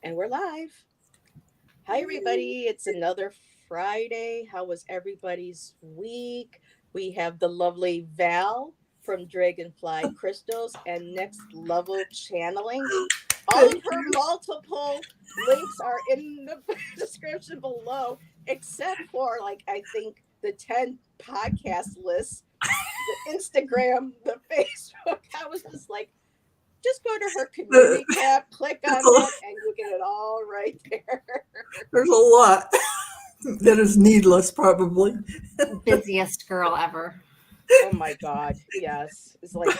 And we're live. Hi, everybody. It's another Friday. How was everybody's week? We have the lovely Val from Dragonfly Crystals and Next Level Channeling. All of Thank her you. multiple links are in the description below, except for, like, I think the 10 podcast lists, the Instagram, the Facebook. I was just like, just go to her community tab, click on that, and you'll get it all right there. There's a lot that is needless, probably. Busiest girl ever. Oh my God, yes. It's like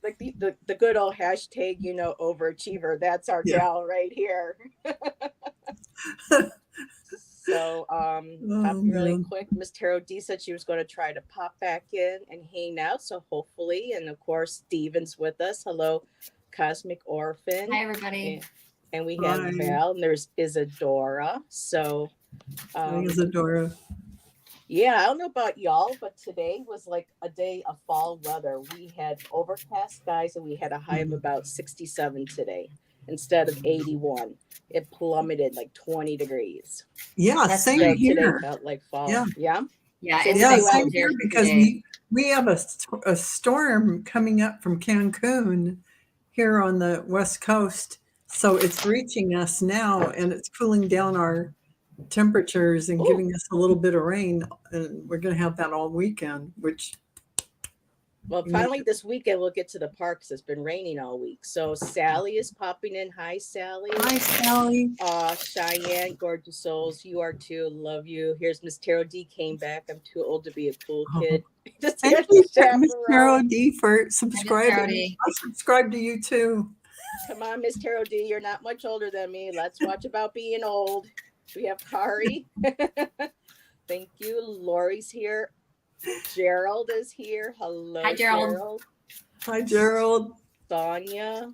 the good old hashtag, overachiever. That's our Yeah. gal right here. So, Oh, popping really man. quick, Miss Tarot D said she was going to try to pop back in and hang out. So hopefully, and of course, Steven's with us. Hello, Cosmic Orphan. Hi, everybody. And we have Hi. Val, and there's Isadora. So, Hi, Isadora. yeah, I don't know about y'all, but today was like a day of fall weather. We had overcast skies, and we had a high of about 67 today instead of 81. It plummeted like 20 degrees. Yeah, That's same So today here. felt like fall. Yeah. Yeah. Yeah, So it's Yeah, been well, same cold here here for because today. we have a storm coming up from Cancun here on the West Coast. So it's reaching us now and it's cooling down our temperatures and ooh, giving us a little bit of rain. And we're going to have that all weekend, which well, finally this weekend we'll get to the parks. It's been raining all week. So Sally is popping in. Hi, Sally. Hi, Sally. Cheyenne, gorgeous souls. You are too. Love you. Here's Miss Tarot D came back. I'm too old to be a cool kid. Just Thank had you, to Miss Carol chaperone. D, for Hi, Miss subscribing. Rowdy. I subscribe to you too. Come on, Miss Tarot D. You're not much older than me. Let's watch about being old. We have Kari. Thank you. Lori's here. Gerald is here. Hello, Hi, Gerald. Gerald. Hi, Gerald. Sonia.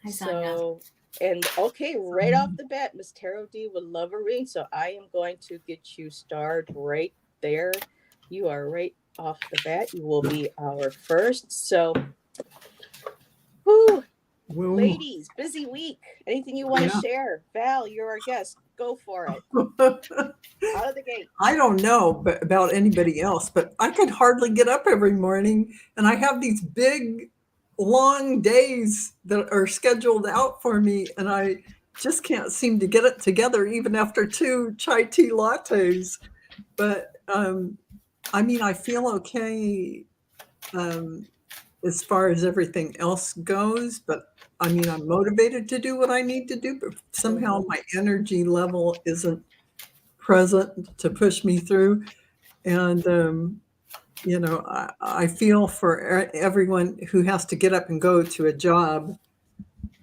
Hi, Sonia. So, and okay, right off the bat, Miss Tarot D would love a reading. So I am going to get you started right there. You are right off the bat. You will be our first. So, whew, Whoa. ladies, busy week. Anything you want to Yeah. share? Val, you're our guest. Go for it. Out of the gate. I don't know about anybody else, but I could hardly get up every morning. And I have these big, long days that are scheduled out for me. And I just can't seem to get it together, even after 2 chai tea lattes. But I mean, I feel okay as far as everything else goes. But I mean, I'm motivated to do what I need to do, but somehow my energy level isn't present to push me through. And, I feel for everyone who has to get up and go to a job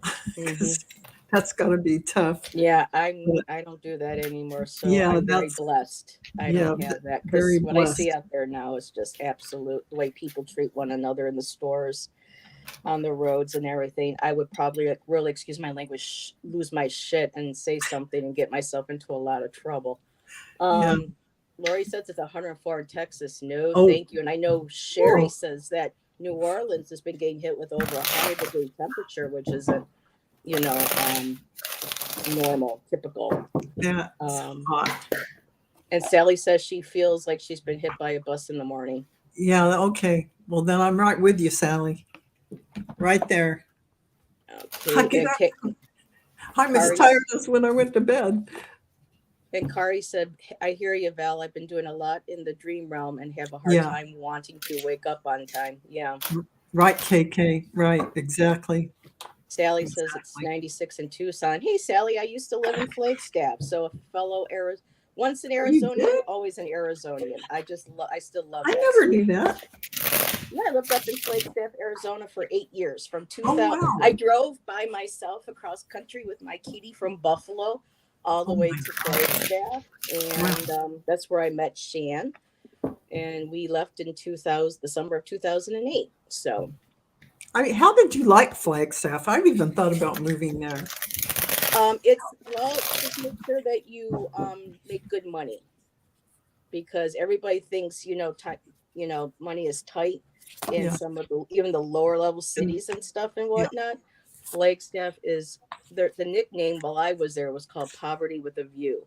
Mhm. because that's got to be tough. Yeah, But I don't do that anymore. So yeah, I'm very that's, blessed. I yeah, don't have that very because what I see blessed. out there now is just absolute the way people treat one another in the stores, on the roads, and everything. I would probably, like, really, excuse my language, lose my shit and say something and get myself into a lot of trouble. Yeah. Lori says it's 104 in Texas. No, Oh, thank you. And I know Sherry oh, says that New Orleans has been getting hit with over 100-degree temperature, which isn't, you know, normal, typical. that's Um, hot. and Sally says she feels like she's been hit by a bus in the morning. Yeah, okay. Well, then I'm right with you, Sally. Right there. I Okay, get and up. I'm as Kari, tired as when I went to bed. and Kari said, I hear you, Val. I've been doing a lot in the dream realm and have a hard Yeah, time wanting to wake up on time. Yeah. right, KK. Right, exactly. Sally says it's Exactly. 96 in Tucson. Hey, Sally, I used to live in Flagstaff. So a fellow once an Oh, you Arizonian, did? always an Arizonian. I still love I that never state. knew that. Yeah, I lived up in Flagstaff, Arizona for 8 years. From Oh, 2000, wow. I drove by myself across country with my kitty from Buffalo all the Oh, way my to God. Flagstaff, Wow. and that's where I met Shan. And we left in the summer of 2008. So I mean, how did you like Flagstaff? I've even thought about moving there. just make sure that you make good money because everybody thinks money is tight in Yeah. some of the even the lower level And cities and stuff and yeah. whatnot. Flagstaff is the nickname while I was there was called Poverty with a View.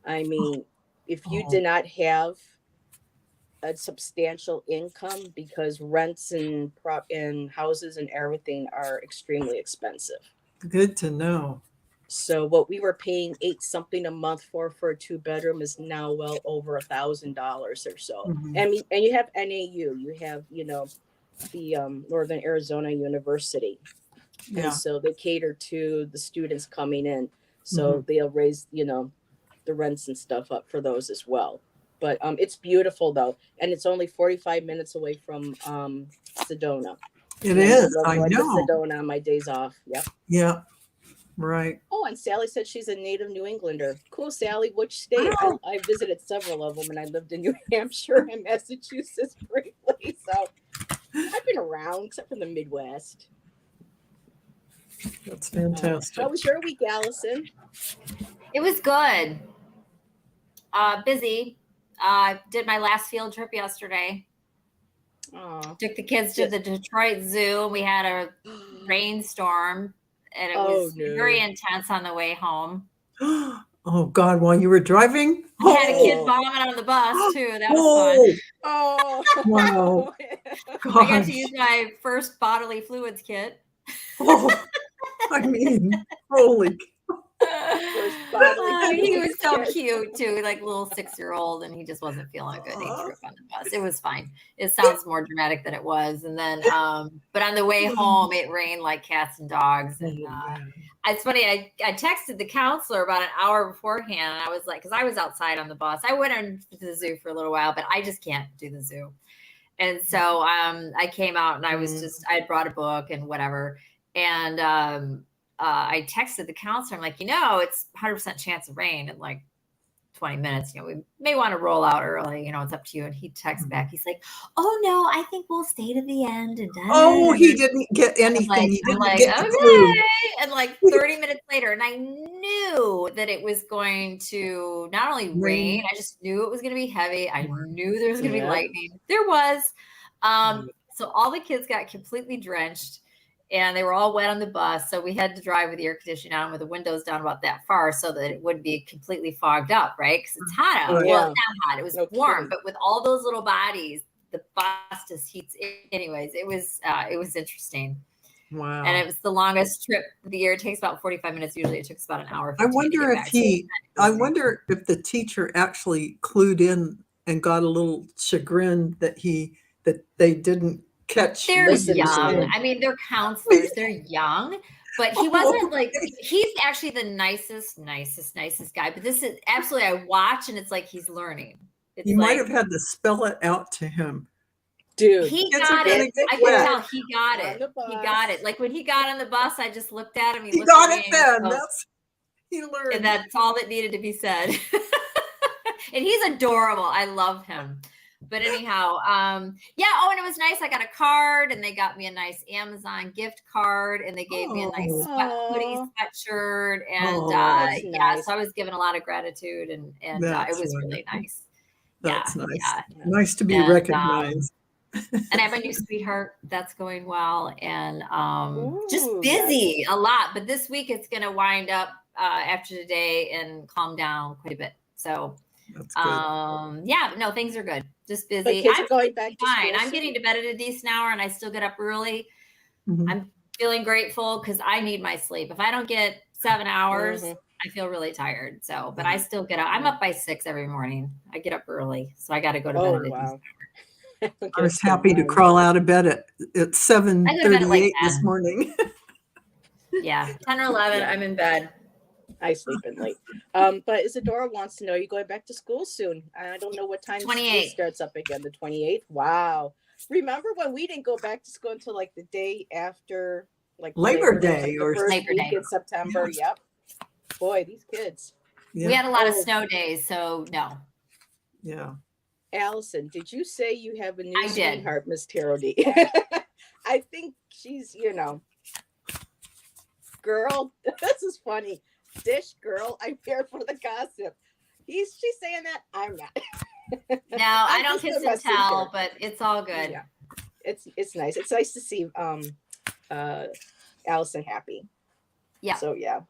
I mean, if you Oh. did not have a substantial income, because rents and houses and everything are extremely expensive. Good to know. So what we were paying $8 something a month for a 2-bedroom is now well over $1,000 or so. Mhm. And you have NAU, you have the Northern Arizona University, Yeah. and so they cater to the students coming in. So they'll raise the rents and stuff up for those as well. But it's beautiful though, and it's only 45 minutes away from Sedona. It And is. love I going to know. Sedona on my days off. Yep. Yeah. Right. Oh, and Sally said she's a native New Englander. Cool, Sally. Which state? Wow. I visited several of them, and I lived in New Hampshire and Massachusetts briefly. So I've been around, except for the Midwest. That's fantastic. How was your week, Allison? It was good. Busy. Did my last field trip yesterday. Oh, Took the kids to the Detroit Zoo. We had a rainstorm, and it was very intense on the way home. Oh God! While you were driving, We had a kid vomit on the bus too. That was fun. Oh, wow! I got to use my first bodily fluids kit. Oh, I mean, holy! He was so cute too, like a little 6-year-old, and he just wasn't feeling good. He threw up on the bus. It was fine. It sounds more dramatic than it was. And then, but on the way home, it rained like cats and dogs. And it's funny. I texted the counselor about an hour beforehand, and I was like, because I was outside on the bus. I went into the zoo for a little while, but I just can't do the zoo. And so I came out, and I was I had brought a book and whatever, and I texted the counselor. I'm like, it's 100% chance of rain in like 20 minutes. We may want to roll out early. It's up to you. And he texts back. He's like, oh no, I think we'll stay to the end. And oh, he didn't get anything. He didn't get the okay. clue. And like 30 minutes later, and I knew that it was going to not only rain, I just knew it was going to be heavy. I knew there was going to be lightning. There was. So all the kids got completely drenched. And they were all wet on the bus. So we had to drive with the air conditioning on with the windows down about that far so that it wouldn't be completely fogged up, right? Because it's hot out. Well, it's not hot. It was warm. But with all those little bodies, the bus just heats. Anyways, it was interesting. Wow. And it was the longest trip of the year. It takes about 45 minutes. Usually it takes about an hour. I wonder if the teacher actually clued in and got a little chagrined that they didn't catch. They're young. I mean, they're counselors. They're young, but he wasn't like, he's actually the nicest guy. But this is absolutely, I watch and it's like he's learning. You might have had to spell it out to him. Dude, he got it. I can tell he got it. He got it. Like when he got on the bus, I just looked at him. He got it then. He learned. And that's all that needed to be said. And he's adorable. I love him. But anyhow, and it was nice. I got a card, and they got me a nice Amazon gift card, and they gave me a nice hoodie sweatshirt, and so I was given a lot it was really nice. That's nice. Yeah. Nice to be recognized. And I have a new sweetheart that's going well, and just busy a lot. But this week it's going to wind up after today and calm down quite a bit. So. That's good. Things are good. Just busy. I'm going back to fine. school I'm getting to bed at a decent hour, and I still get up early. Mm-hmm. I'm feeling grateful because I need my sleep. If I don't get 7 hours, I feel really tired. So, but I still get up. I'm up by 6 every morning. I get up early, so I got to go to bed at a decent hour. I was happy to crawl out of bed at 7:38 this morning. 10 or 11, I'm in bed. I sleep in late. But Isadora wants to know, you're going back to school soon. I don't know what time school starts up again. The 28th. Wow. Remember when we didn't go back to school until like the day after like Labor Day or first Labor week Day in September. Yeah. Yep. Boy, these kids. Yeah. We had a lot of snow days, so no. Yeah. Allison, did you say you have a new sweetheart, Miss Tarot D? I think she's, girl, this is funny. Dish girl, I'm here for the gossip. She's saying that, I'm not. No, I don't kiss and tell, but it's all good. Yeah. It's nice. It's nice to see Allyson happy. Yeah. So yeah.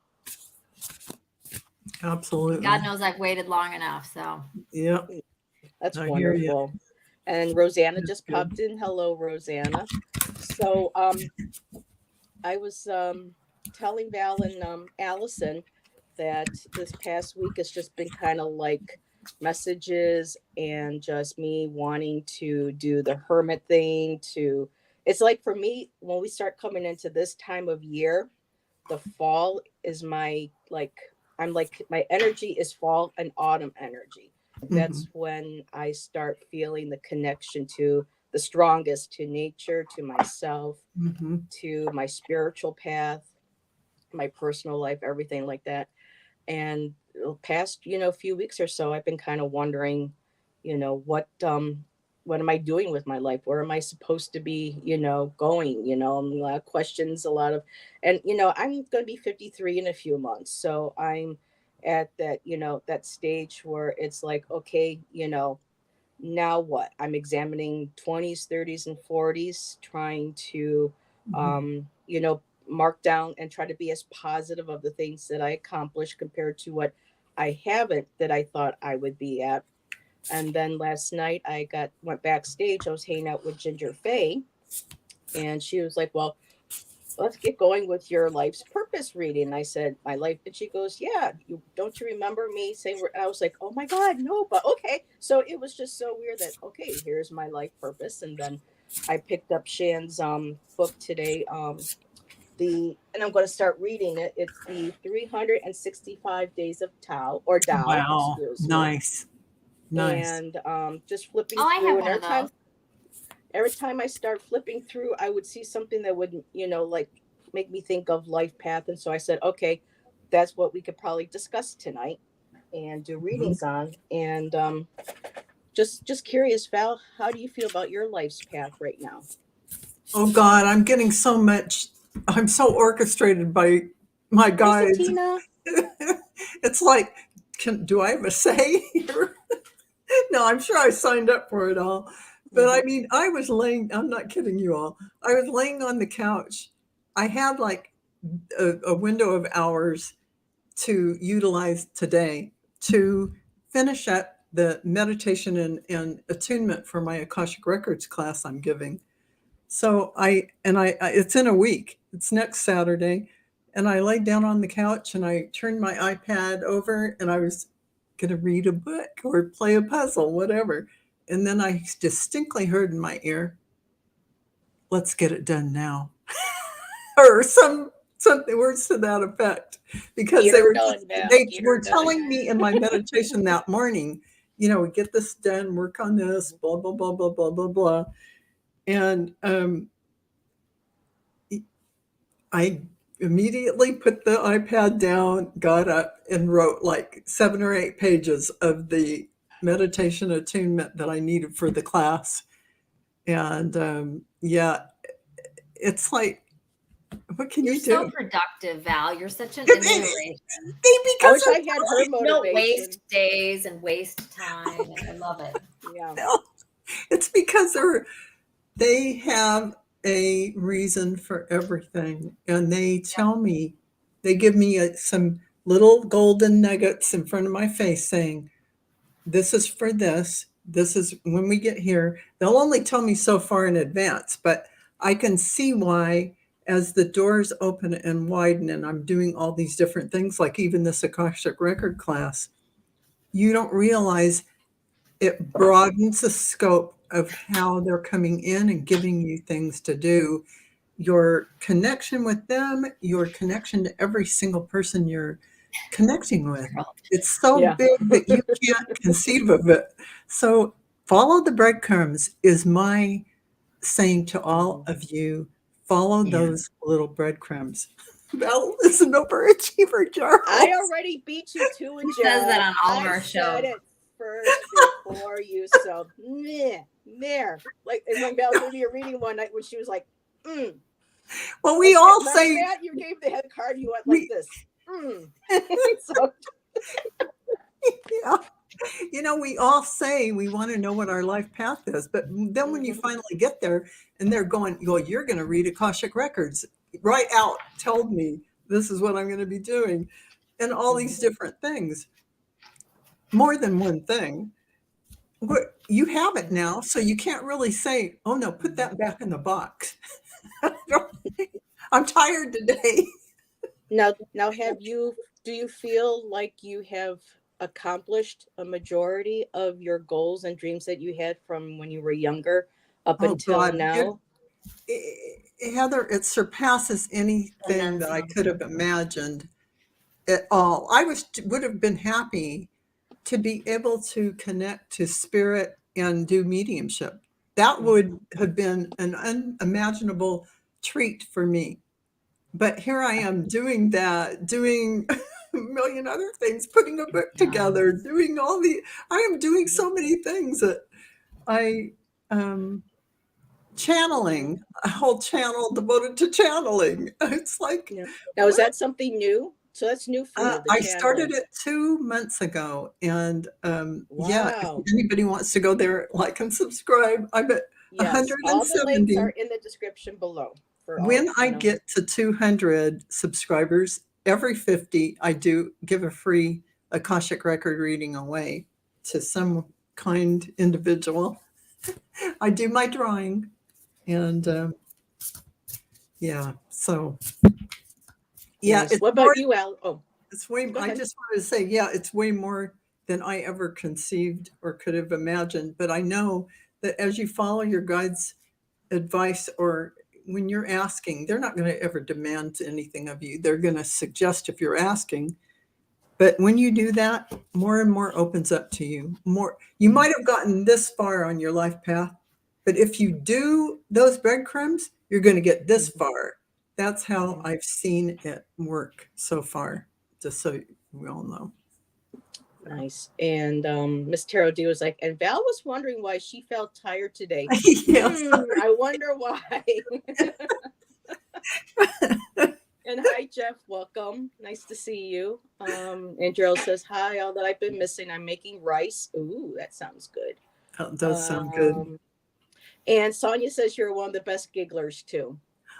Absolutely. God knows I've waited long enough. So Yeah. That's I hear ya. wonderful. And Rosanna That's just good. popped in. Hello, Rosanna. So I was telling Val and Allison that this past week has just been kind of like messages and just me wanting to do the hermit thing. To it's like for me when we start coming into this time of year, the fall is my like I'm like my energy is fall and autumn energy. Mhm. That's when I start feeling the connection to the strongest, to nature, to myself, Mhm. to my spiritual path, my personal life, everything like that. And the past, few weeks or so, I've been kind of wondering, what am I doing with my life? Where am I supposed to be, going? A lot of questions, a lot of, and I'm going to be 53 in a few months, so I'm at that, that stage where it's like, okay, now what? I'm examining 20s, 30s, and 40s, trying to, Mhm. mark down and try to be as positive of the things that I accomplished compared to what I haven't that I thought I would be at. And then last night went backstage. I was hanging out with Ginger Faye, and she was like, "Well, let's get going with your life's purpose reading." And I said, "My life," and she goes, "Yeah, you remember me saying?" And I was like, "Oh my God, no!" But okay, so it was just so weird that okay, here's my life purpose, and then I picked up Shan's book today. And I'm going to start reading it. It's the 365 Days of Tao, Wow. excuse me, Nice. Nice. and just flipping oh, I through. have And one of those. every time I start flipping through, I would see something that would, like make me think of life path. And so I said, okay, that's what we could probably discuss tonight and do Mhm. readings on. And just curious, Val, how do you feel about your life's path right now? Oh God, I'm getting so much. I'm so orchestrated by my Hi, guides. Satina. It's like, do I have a say here? No, I'm sure I signed up for it all. But I Mm-hmm. mean, I'm not kidding you all. I was laying on the couch. I had like a window of hours to utilize today to finish up the meditation and attunement for my Akashic Records class I'm giving. So it's in a week. It's next Saturday. And I laid down on the couch and I turned my iPad over and I was going to read a book or play a puzzle, whatever. And then I distinctly heard in my ear, let's get it done now. Or something words to that effect. Because Get her done, Val. they Get her were done. telling me in my meditation that morning, get this done, work on this, blah, blah, blah, blah, blah, blah, blah. And I immediately put the iPad down, got up, and wrote like 7 or 8 pages of the meditation attunement that I needed for the class. And yeah, it's like, what can You're you so do? productive, Val. You're such an They- inspiration. I because wish I had her You don't motivation. waste days and waste time. I love it. Yeah. it's because they have a reason for everything, and they tell me, they give me some little golden nuggets in front of my face saying, this is for this. This is when we get here. They'll only tell me so far in advance, but I can see why as the doors open and widen and I'm doing all these different things, like even this Akashic Record class, you don't realize it broadens the scope of how they're coming in and giving you things to do. Your connection with them, your connection to every single person you're connecting with. It's so Yeah. big that you can't conceive of it. So follow the breadcrumbs is my saying to all of you. Follow Yeah. those little breadcrumbs. Val is an overachiever, Charles. I already beat you to it, Who says that on all of I our said shows? it first before you. So, there. Like, and when Val gave me a reading one night when she was like, Well, we all say that you gave the head card, you went like we, this. So, yeah. We all say we want to know what our life path is, but then when you finally get there and they're going, well, you're going to read Akashic Records, right out told me this is what I'm going to be doing, and all these different things, more than one thing. You have it now, so you can't really say, oh no, put that back in the box. I'm tired today. Now, do you feel like you have accomplished a majority of your goals and dreams that you had from when you were younger up Oh until God, now? Heather, it surpasses anything that I could have imagined at all. Would have been happy to be able to connect to spirit and do mediumship. That would have been an unimaginable treat for me. But here I am doing that, doing a million other things, putting a book together, doing I am doing so many things that I, channeling, a whole channel devoted to channeling. It's like, Yeah. Now, is that something new? So that's new for you, the I channeling. started it 2 months ago, and yeah, if Wow. anybody wants to go there, like and subscribe, I'm at Yes, all the links 170. are in the description below for all, When I get to 200 subscribers, every 50, I do give a free Akashic Record reading away to some kind individual. I do my drawing, and yeah, so yeah, Nice. it's What more. about you, Al? Oh, It's way. go I ahead. just wanted to say, yeah, it's way more than I ever conceived or could have imagined. But I know that as you follow your guide's advice, or when you're asking, they're not going to ever demand anything of you. They're going to suggest if you're asking. But when you do that, more and more opens up to you. More, you might have gotten this far on your life path, but if you do those breadcrumbs, you're going to get this far. That's how I've seen it work so far, just so we all know. Nice. And Miss Tarot D was like, and Val was wondering why she felt tired today. Yes. I wonder why. And hi, Jeff. Welcome. Nice to see you. And Gerald says, hi, all that I've been missing. I'm making rice. Ooh, that sounds good. That does sound good. And Sonia says you're one of the best gigglers too.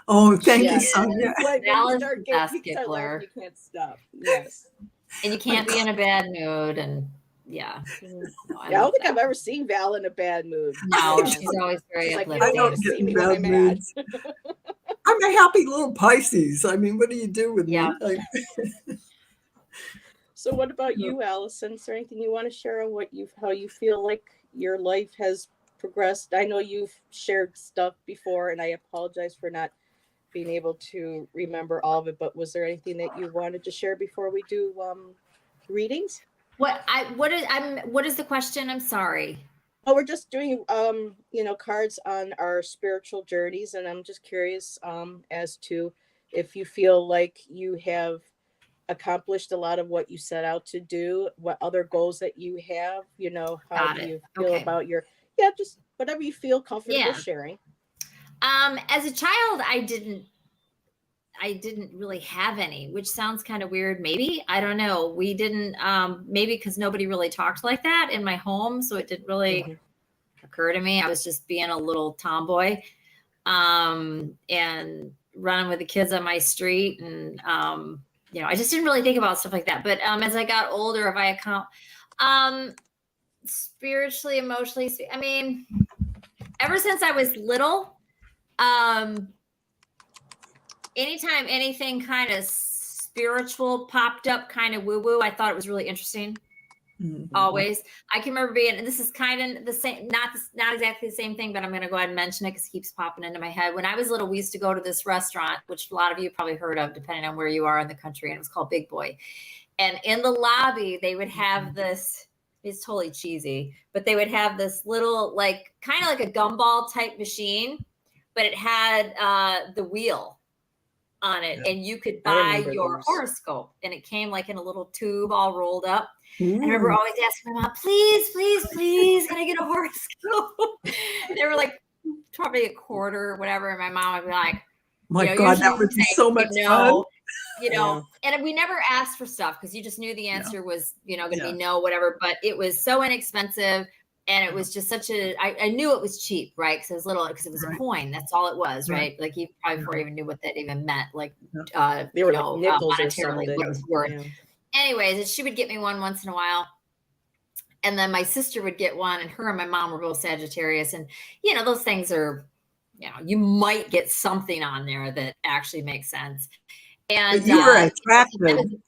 Oh, thank you, Sonia. When Val you is start the best laughing, giggler. you can't stop. Yes. And you can't be in a bad mood. And yeah. I don't think I've ever seen Val in a bad mood. No, she's always very Like, uplifting. I don't get in bad moods. I'm a happy little Pisces. I mean, what do you do with me? So what about you, Allyson? Is there anything you want to share on how you feel like your life has progressed? I know you've shared stuff before, and I apologize for not being able to remember all of it, but was there anything that you wanted to share before we do readings? What is the question? I'm sorry. Oh, we're just doing cards on our spiritual journeys, and I'm just curious as to if you feel like you have accomplished a lot of what you set out to do, what other goals that you have, how do you feel about just whatever you feel comfortable sharing. As a child, I didn't really have any, which sounds kind of weird. Maybe, I don't know. We didn't, maybe because nobody really talked like that in my home. So it didn't really occur to me. I was just being a little tomboy, and running with the kids on my street. And, I just didn't really think about stuff like that. But, as I got older, if I account, spiritually, emotionally, I mean, ever since I was little, anytime anything kind of spiritual popped up, kind of woo-woo, I thought it was really interesting. Always. I can remember being, and this is kind of the same, not exactly the same thing, but I'm going to go ahead and mention it because it keeps popping into my head. When I was little, we used to go to this restaurant, which a lot of you probably heard of, depending on where you are in the country, and it was called Big Boy. And in the lobby, they would have this, it's totally cheesy, but they would have this little, like, kind of like a gumball type machine, but it had the wheel on it, and you could buy your horoscope, and it came like in a little tube all rolled up. I remember always asking my mom, please, can I get a horoscope? They were like probably a quarter or whatever, and my mom would be like, my God, that would be so much fun. And we never asked for stuff because you just knew the answer was, going to be no, whatever, but it was so inexpensive. And it was just such I knew it was cheap, right? Because it was little, because it was a coin. That's all it was, right? Like you probably before I even knew what that even meant, like, They were like nickels or monetarily, something. what it was worth. Yeah. Anyways, and she would get me one once in a while. And then my sister would get one, and her and my mom were both Sagittarius. And, you know, those things are, you know, you might get something on there that actually makes sense. And But you were attracted.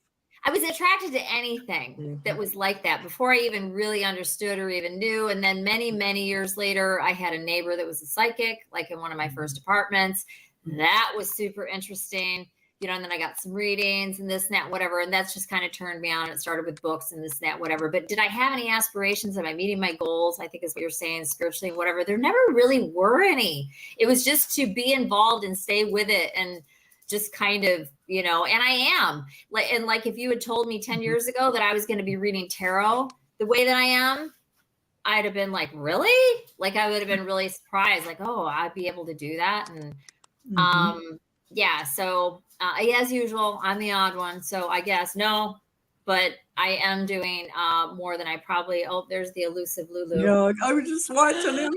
I was attracted to anything that was like that before I even really understood or even knew. And then many, many years later, I had a neighbor that was a psychic, like in one of my first apartments. That was super interesting. You know, and then I got some readings and this and that, whatever. And that's just kind of turned me on. It started with books and this and that, whatever. But did I have any aspirations? Am I meeting my goals? I think is what you're saying, spiritually, whatever. There never really were any. It was just to be involved and stay with it and just kind of, you know, and I am like if you had told me 10 years ago that I was going to be reading tarot the way that I am, I'd have been like, really? Like I would have been really surprised, like, oh, I'd be able to do that. And yeah, so as usual, I'm the odd one. So I guess no, but I am doing more than I probably. Oh, there's the elusive Lulu. Yeah, I was just watching him.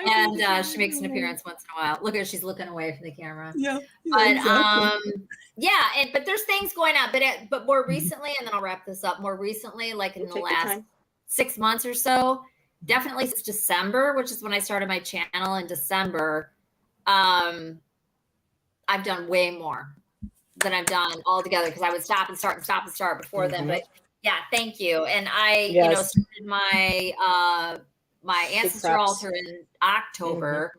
And she makes an appearance once in a while. Look at her, she's looking away from the camera. Yeah, But exactly. but there's things going on. But more recently, and then I'll wrap this up. More recently, like in the last 6 months or so, definitely since December, which is when I started my channel in December, I've done way more than I've done altogether, because I would stop and start before then. But yeah, thank you. And I, you know, started my my ancestor altar in October,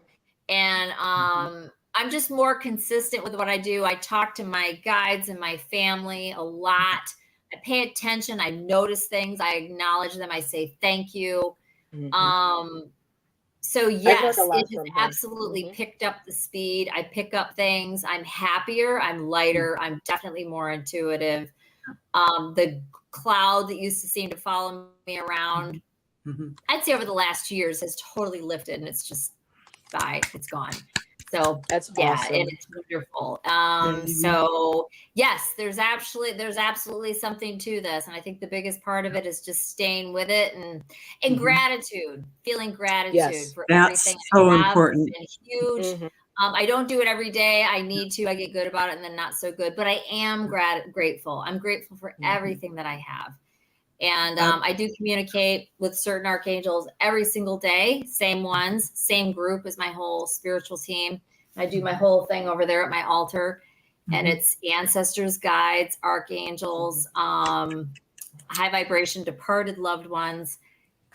and I'm just more consistent with what I do. I talk to my guides and my family a lot. I pay attention. I notice things. I acknowledge them. I say thank you. So yes, it has absolutely picked up the speed. I pick up things. I'm happier. I'm lighter. I'm definitely more intuitive. The cloud that used to seem to follow me around, I'd say over the last 2 years has totally lifted, and it's just it's gone. So that's awesome. And it's wonderful. So yes, there's absolutely something to this. And I think the biggest part of it is just staying with it and gratitude, feeling gratitude for that's everything. So important. It's been huge. I don't do it every day. I need to. I get good about it and then not so good. But I am grateful. I'm grateful for everything that I have. And I do communicate with certain archangels every single day, same ones, same group as my whole spiritual team. I do my whole thing over there at my altar, and it's ancestors, guides, archangels, high vibration, departed loved ones,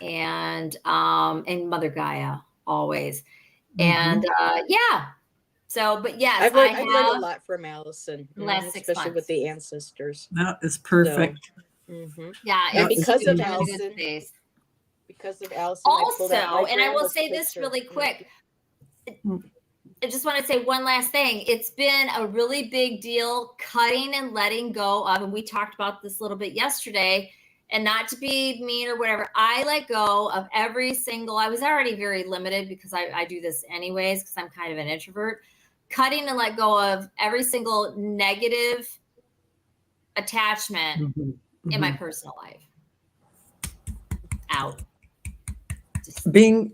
and Mother Gaia always. And yeah. So, but yes, I've learned a lot from Allyson, last 6 months, especially with the ancestors. That is perfect. So, yeah, and because of Allyson, also, and I will say this really quick. I just want to say one last thing. It's been a really big deal cutting and letting go of, and we talked about this a little bit yesterday, and not to be mean or whatever, I let go of every single, I was already very limited because I do this anyways, because I'm kind of an introvert, cutting and let go of every single negative attachment in my personal life. Out. Being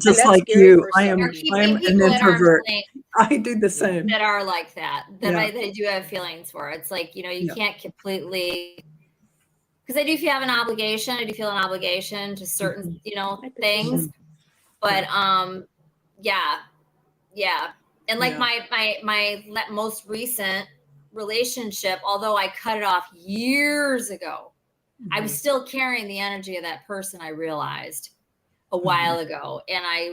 just like you, I am an introvert. I do the same. That are like that I do have feelings for. It's like, you know, you can't completely, because I do feel an obligation to certain, you know, things. But yeah. And like my most recent relationship, although I cut it off years ago, I was still carrying the energy of that person, I realized a while ago. And I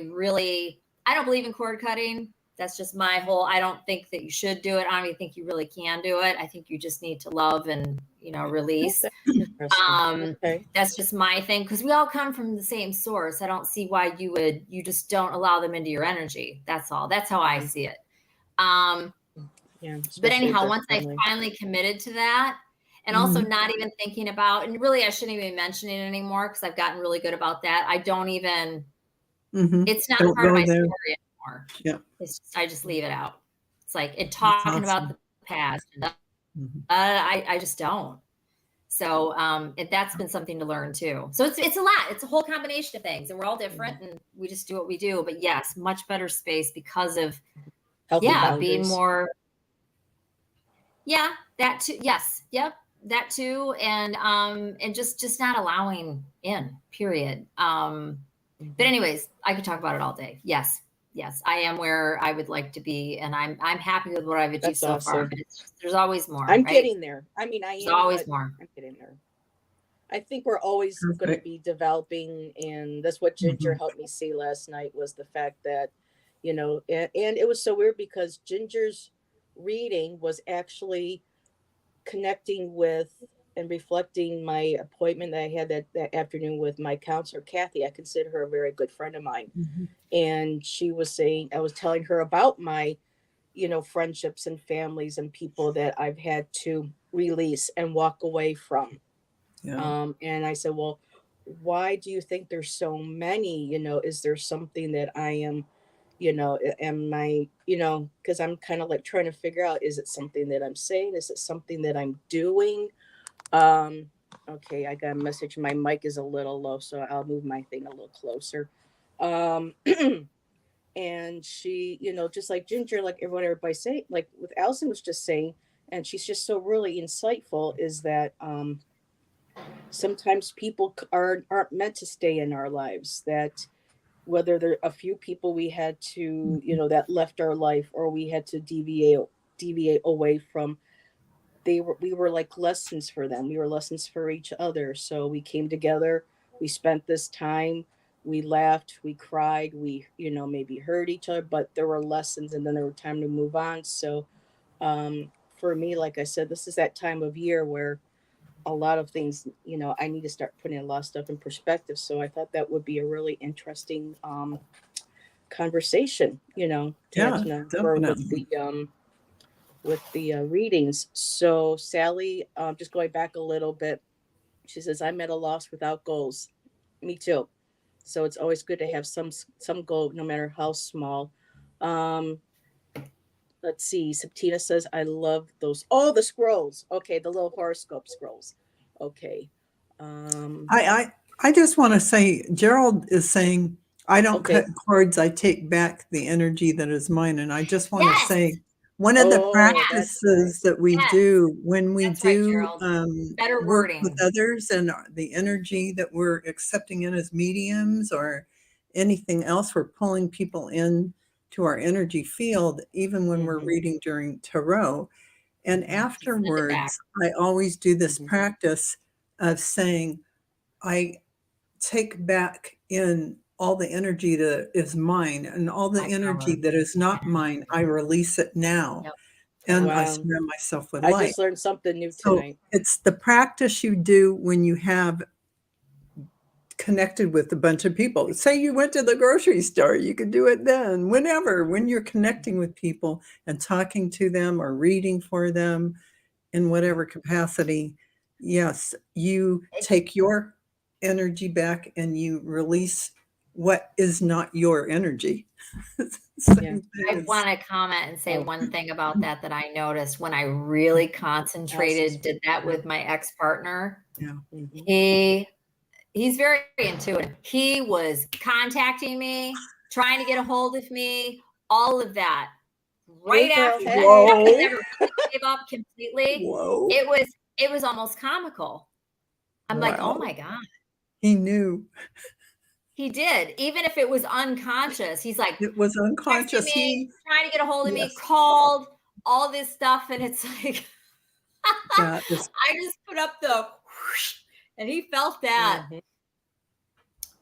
don't believe in cord cutting. That's just my whole, I don't think that you should do it. I don't even think you really can do it. I think you just need to love and, you know, release. That's just my thing, because we all come from the same source. I don't see why you just don't allow them into your energy. That's all. That's how I see it. But anyhow, once I finally committed to that, and also not even thinking about, and really I shouldn't even mention it anymore, because I've gotten really good about that. I don't even, it's not part of my story anymore. Yeah. It's just, I just leave it out. It's like talking about the past. I just don't. So that's been something to learn too. So it's a lot. It's a whole combination of things, and we're all different, and we just do what we do. But yes, much better space because of Healthy boundaries. being more. Yeah, that too. Yes, yep, that too, and just not allowing in. Period. But anyways, I could talk about it all day. Yes, I am where I would like to be, and I'm happy with what I've achieved That's so far. awesome. But there's always more. I'm right? getting there. I mean, There's always more. I'm getting there. I think we're always going to be developing, and that's what Ginger helped me see last night, was the fact that, and it was so weird because Ginger's reading was actually connecting with and reflecting my appointment that I had that afternoon with my counselor, Kathy. I consider her a very good friend of mine. And she was saying, I was telling her about my, friendships and families and people that I've had to release and walk away from. Yeah. And I said, well, why do you think there's so many? Is there something that I am, am I, because I'm kind of like trying to figure out, is it something that I'm saying? Is it something that I'm doing? Okay, I got a message. My mic is a little low, so I'll move my thing a little closer. And she, just like Ginger, like everybody saying, like with Allyson was just saying, and she's just so really insightful, is that sometimes people aren't meant to stay in our lives, that whether there are a few people we had to, that left our life, or we had to deviate away from, we were like lessons for them. We were lessons for each other. So we came together, we spent this time, we laughed, we cried, we, maybe hurt each other, but there were lessons, and then there were time to move on. So for me, like I said, this is that time of year where a lot of things, I need to start putting a lot of stuff in perspective. So I thought that would be a really interesting conversation, definitely. with the readings. So Sally, just going back a little bit, she says, I'm at a loss without goals. Me too. So it's always good to have some goal, no matter how small. Let's see. Septina says, I love those. Oh, the scrolls. Okay, the little horoscope scrolls. Okay. I just want to say, Gerald is saying, I don't cut cords, I take back the energy that is mine. And I just want to say, one of the practices that we do when we do better work wording with others, and the energy that we're accepting in as mediums or anything else, we're pulling people in to our energy field, even when we're reading during tarot. And afterwards, I always do this practice of saying, I take back in all the energy that is mine, and all the energy that is not mine, I release it now. Yep. And I surround myself with light. I just learned something new tonight. So it's the practice you do when you have connected with a bunch of people. Say you went to the grocery store, you could do it then, whenever, when you're connecting with people and talking to them or reading for them in whatever capacity. Yes, you take your energy back and you release what is not your energy. I want to comment and say one thing about that I noticed when I really concentrated, did that with my ex-partner. Yeah. He's very intuitive. He was contacting me, trying to get a hold of me, all of that. Right after that, I never gave up completely. Whoa. It was almost comical. I'm like, oh my God. He knew. He did. Even if it was unconscious, he's like, it was unconscious. Me, trying to get a hold of me, called, all this stuff. And it's like, I just put up the whoosh, and he felt that.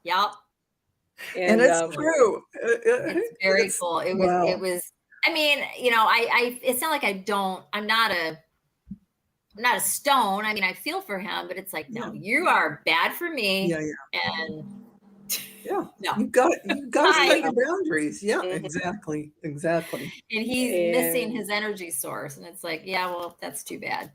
Yep. And it's true. It's very cool. It was, I mean, it's not like I'm not a stone. I mean, I feel for him, but it's like, no, you are bad for me. Yeah. And no, you got to set your boundaries. Yeah, exactly. And he's missing his energy source, and it's like, yeah, well, that's too bad.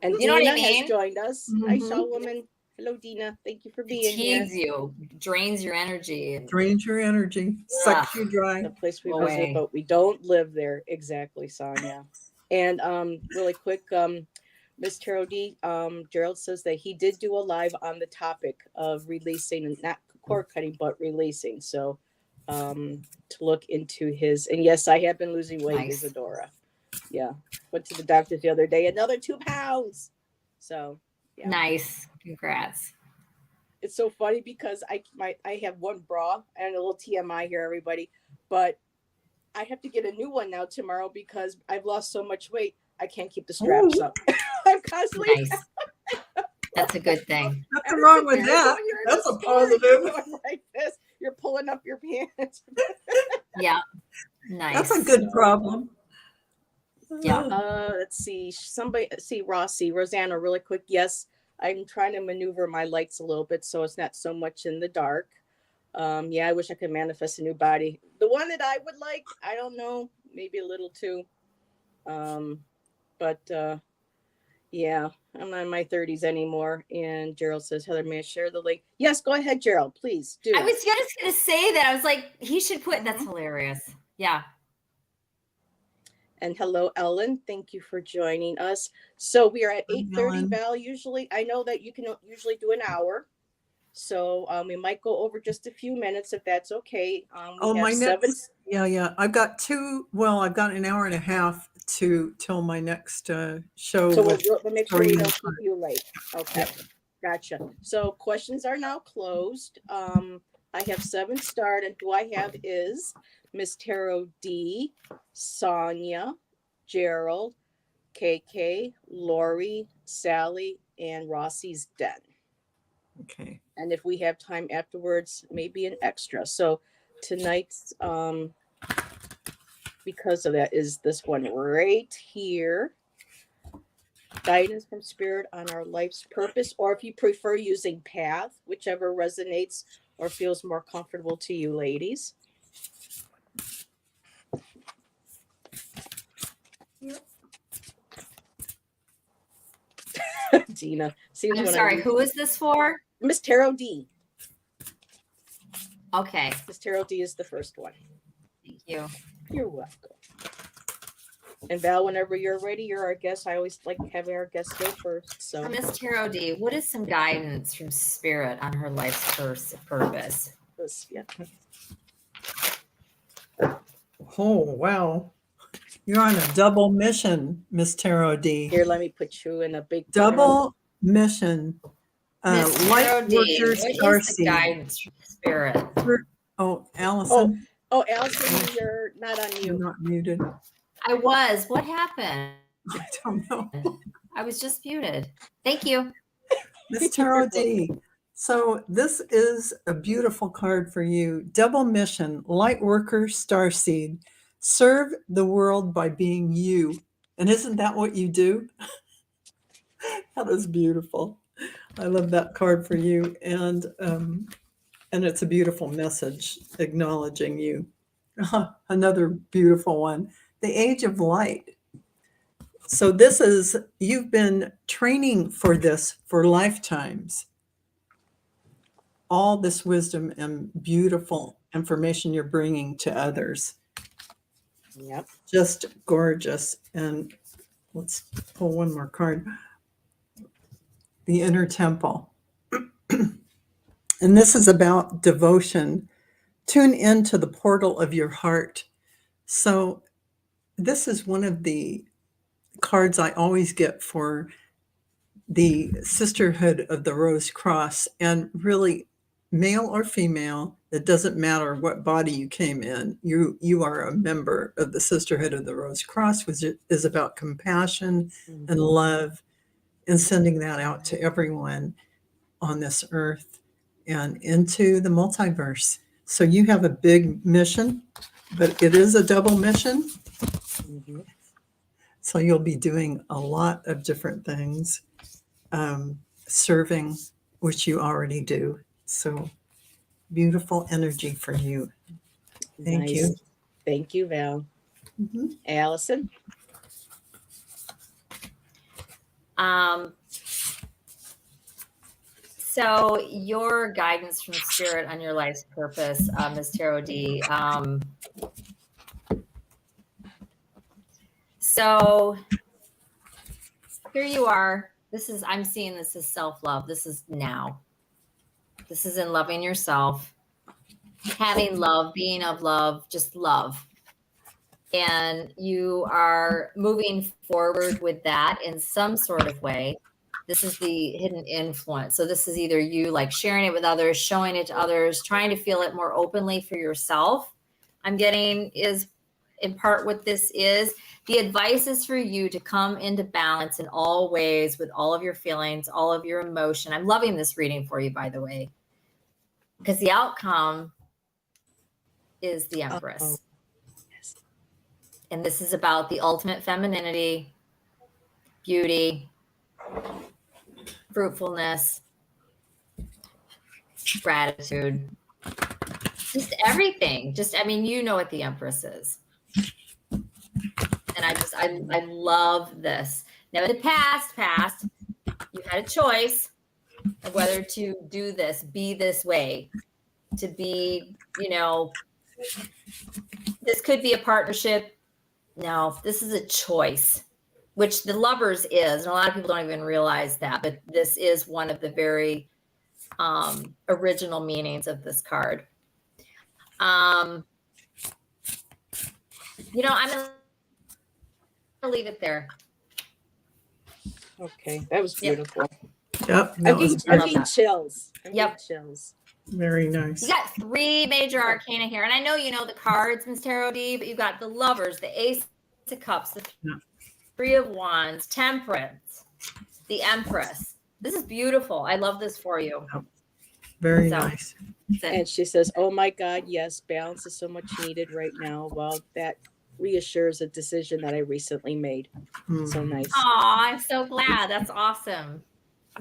And you know what I mean? Has joined us. I saw woman. Hello, Dina. Thank you for being here. Teases you, drains your energy. Drains your energy, sucks you dry. The place we visit, but we don't live there. Exactly, Sonia. And really quick, Miss Tarot D, Gerald says that he did do a live on the topic of releasing, not cord cutting, but releasing. So to look into his, and yes, I have been losing weight, Nice. Isadora. Yeah. Went to the doctor the other day, another 2 pounds. So yeah. Nice. Congrats. It's so funny because I have one bra and a little TMI here, everybody, but I have to get a new one now tomorrow because I've lost so much weight. I can't keep the straps up. I'm constantly Nice. That's a good thing. Nothing wrong with that. That's a positive. Like this, you're pulling up your pants. Yeah. Nice. That's a good problem. Yeah. Let's see. Rosanna, really quick. Yes, I'm trying to maneuver my lights a little bit so it's not so much in the dark. Yeah, I wish I could manifest a new body. The one that I would like, I don't know, maybe a little too. But yeah, I'm not in my 30s anymore. And Gerald says, Heather, may I share the link? Yes, go ahead, Gerald, please do. I was just going to say that. I was like, he should put, that's hilarious. Yeah. And hello, Ellen. Thank you for joining us. So we are at 8:30, Val. Usually, I know that you can usually do an hour. So we might go over just a few minutes if that's okay. Yeah. I've got I've got an hour and a half till my next show. So we'll make sure we don't keep you late. Okay. Yep. Gotcha. So questions are now closed. I have 7 starred, and who I have is Miss Tarot D, Sonia, Gerald, KK, Lori, Sally, and Rossi's Den. Okay. And if we have time afterwards, maybe an extra. So tonight's, because of that, is this one right here. Guidance from Spirit on our life's purpose, or if you prefer using Path, whichever resonates or feels more comfortable to you, ladies. Dina. I'm sorry, who is this for? Miss Tarot D. Okay. Miss Tarot D is the first one. Thank you. You're welcome. And Val, whenever you're ready, you're our guest. I always like having our guests go first. So, Miss Tarot D, what is some guidance from Spirit on her life's purpose? Yeah. Oh, wow. You're on a double mission, Miss Tarot D. Here, let me put you in a big double mission. Miss Tarot D, what is the guidance from Spirit? Oh, Allyson. Oh, Allyson, you're not on mute. You're not muted. I was. What happened? I don't know. I was just muted. Thank you. Miss Tarot D. So this is a beautiful card for you. Double mission, light worker, starseed. Serve the world by being you. And isn't that what you do? That is beautiful. I love that card for you. And it's a beautiful message acknowledging you. Another beautiful one. The age of light. So this is, you've been training for this for lifetimes. All this wisdom and beautiful information you're bringing to others. Yep. Just gorgeous. And let's pull one more card. The inner temple. And this is about devotion. Tune into the portal of your heart. So this is one of the cards I always get for the Sisterhood of the Rose Cross. And really, male or female, it doesn't matter what body you came in. You are a member of the Sisterhood of the Rose Cross, which is about compassion and love, and sending that out to everyone on this earth and into the multiverse. So you have a big mission, but it is a double mission. Mm-hmm. So you'll be doing a lot of different things, serving, which you already do. So beautiful energy for you. Thank you. Thank you, Val. Mm-hmm. Allyson? So your guidance from Spirit on your life's purpose, Ms. Tarot D. So here you are. I'm seeing this as self-love. This is now. This is in loving yourself, having love, being of love, just love. And you are moving forward with that in some sort of way. This is the hidden influence. So this is either you like sharing it with others, showing it to others, trying to feel it more openly for yourself. I'm getting is in part what this is. The advice is for you to come into balance in all ways with all of your feelings, all of your emotion. I'm loving this reading for you, by the way, because the outcome is the Empress. Oh, yes. And this is about the ultimate femininity, beauty, fruitfulness, gratitude, just everything. I mean, you know what the Empress is. And I love this. Now, in the past, you had a choice of whether to do this, be this way, to be, this could be a partnership. No, this is a choice, which the Lovers is. And a lot of people don't even realize that, but this is one of the very original meanings of this card. I'm going to leave it there. Okay, that was beautiful. Yep. I'm getting chills. Yep. Chills. Very nice. You got 3 major arcana here. And I know you know the cards, Ms. Tarot D, but you've got the Lovers, the Ace of Cups, the 3 of Wands, Temperance, the Empress. This is beautiful. I love this for you. Very nice. And she says, oh my God, yes, balance is so much needed right now. Well, that reassures a decision that I recently made. So nice. Oh, I'm so glad. That's awesome.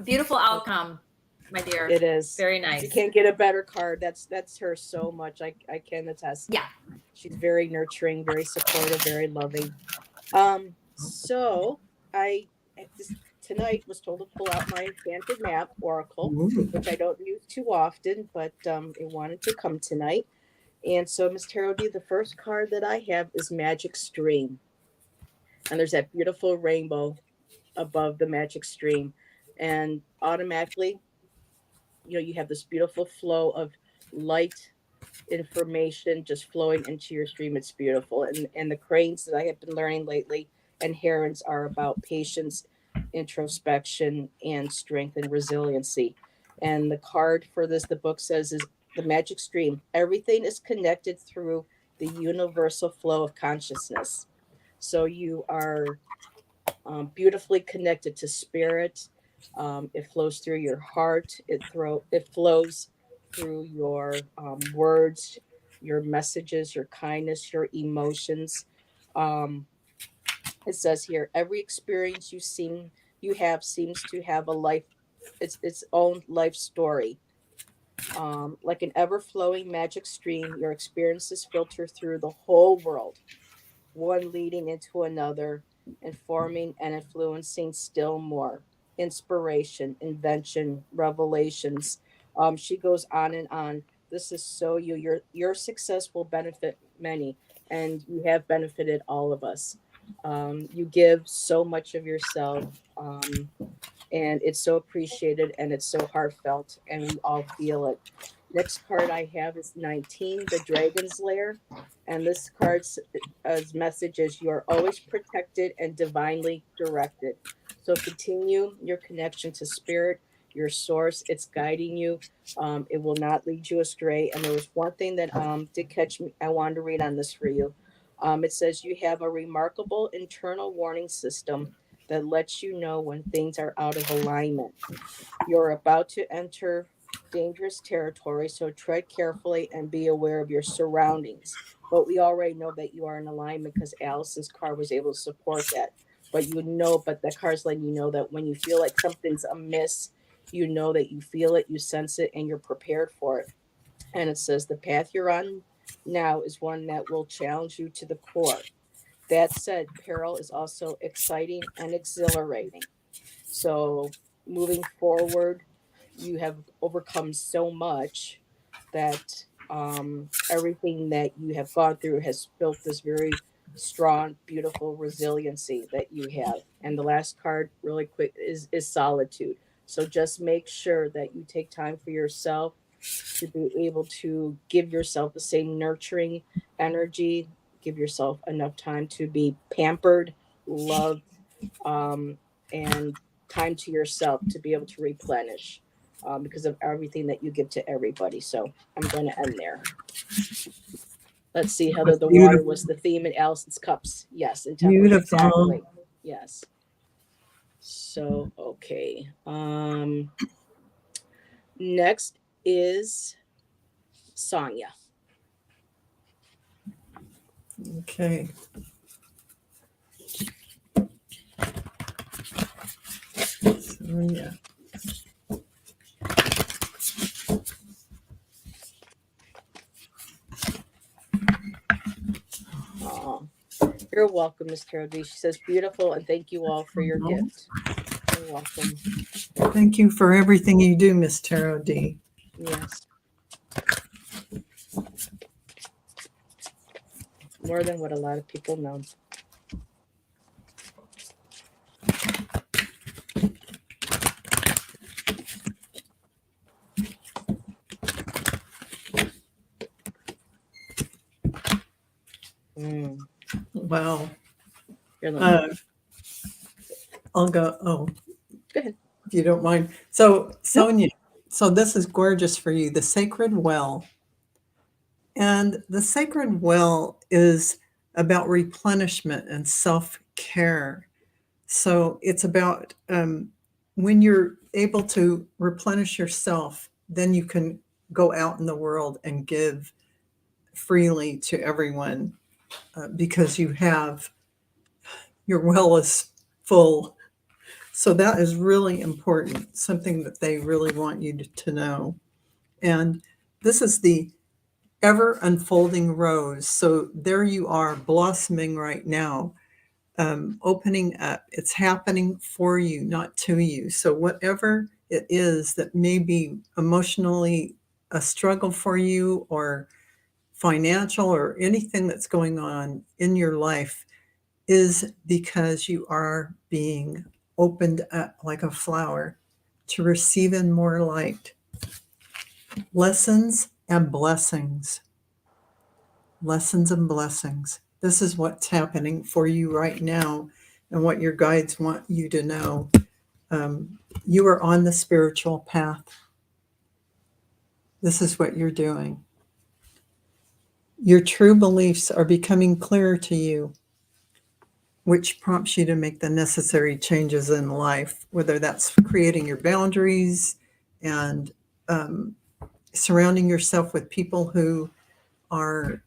Beautiful outcome, my dear. It is. Very nice. You can't get a better card. That's her so much. I can attest. Yeah. She's very nurturing, very supportive, very loving. So I tonight was told to pull out my Phantom Map Oracle, which I don't use too often, but it wanted to come tonight. And so, Ms. Tarot D, the first card that I have is Magic Stream. And there's that beautiful rainbow above the Magic Stream. And automatically, you have this beautiful flow of light information just flowing into your stream. It's beautiful. And the cranes that I have been learning lately and herons are about patience, introspection, and strength and resiliency. And the card for this, the book says, is the Magic Stream. Everything is connected through the universal flow of consciousness. So you are beautifully connected to spirit. It flows through your heart. It flows through your words, your messages, your kindness, your emotions. It says here, every experience you have seems to have a life, its own life story. Like an ever-flowing magic stream, your experiences filter through the whole world, one leading into another, informing and influencing still more. Inspiration, invention, revelations. She goes on and on. This is so you. Your success will benefit many, and you have benefited all of us. You give so much of yourself, and it's so appreciated, and it's so heartfelt, and we all feel it. Next card I have is 19, the Dragon's Lair. And this card's message is you are always protected and divinely directed. So continue your connection to spirit, your source. It's guiding you. It will not lead you astray. And there was one thing that did catch me. I wanted to read on this for you. It says you have a remarkable internal warning system that lets you know when things are out of alignment. You're about to enter dangerous territory, so tread carefully and be aware of your surroundings. But we already know that you are in alignment because Allyson's card was able to support that. But the card's letting you know that when you feel like something's amiss, you know that you feel it, you sense it, and you're prepared for it. And it says the path you're on now is one that will challenge you to the core. That said, peril is also exciting and exhilarating. So moving forward, you have overcome so much that everything that you have gone through has built this very strong, beautiful resiliency that you have. And the last card, really quick, is solitude. So just make sure that you take time for yourself to be able to give yourself the same nurturing energy, give yourself enough time to be pampered, loved, and time to yourself to be able to replenish because of everything that you give to everybody. So I'm going to end there. Let's see, Heather, the water was the theme in Allison's cups. Yes, and tempers, exactly. Yes. So, okay. Next is Sonia. Okay. Sonia. Oh, you're welcome, Miss Carol D. She says, beautiful, and thank you all for your gift. You're welcome. Thank you for everything you do, Miss Tarot D. Yes. More than what a lot of people know. Wow. You're I'll go. Oh, go ahead. If you don't mind. So, Sonia, so this is gorgeous for you, the Sacred Well. And the Sacred Well is about replenishment and self-care. So it's about when you're able to replenish yourself, then you can go out in the world and give freely to everyone because you have, your well is full. So that is really important, something that they really want you to know. And this is the ever unfolding rose. So there you are, blossoming right now, opening up. It's happening for you, not to you. So whatever it is that may be emotionally a struggle for you, or financial, or anything that's going on in your life, is because you are being opened up like a flower to receive in more light. Lessons and blessings. Lessons and blessings. This is what's happening for you right now, and what your guides want you to know. You are on the spiritual path. This is what you're doing. Your true beliefs are becoming clearer to you, which prompts you to make the necessary changes in life, whether that's creating your boundaries and surrounding yourself with people who are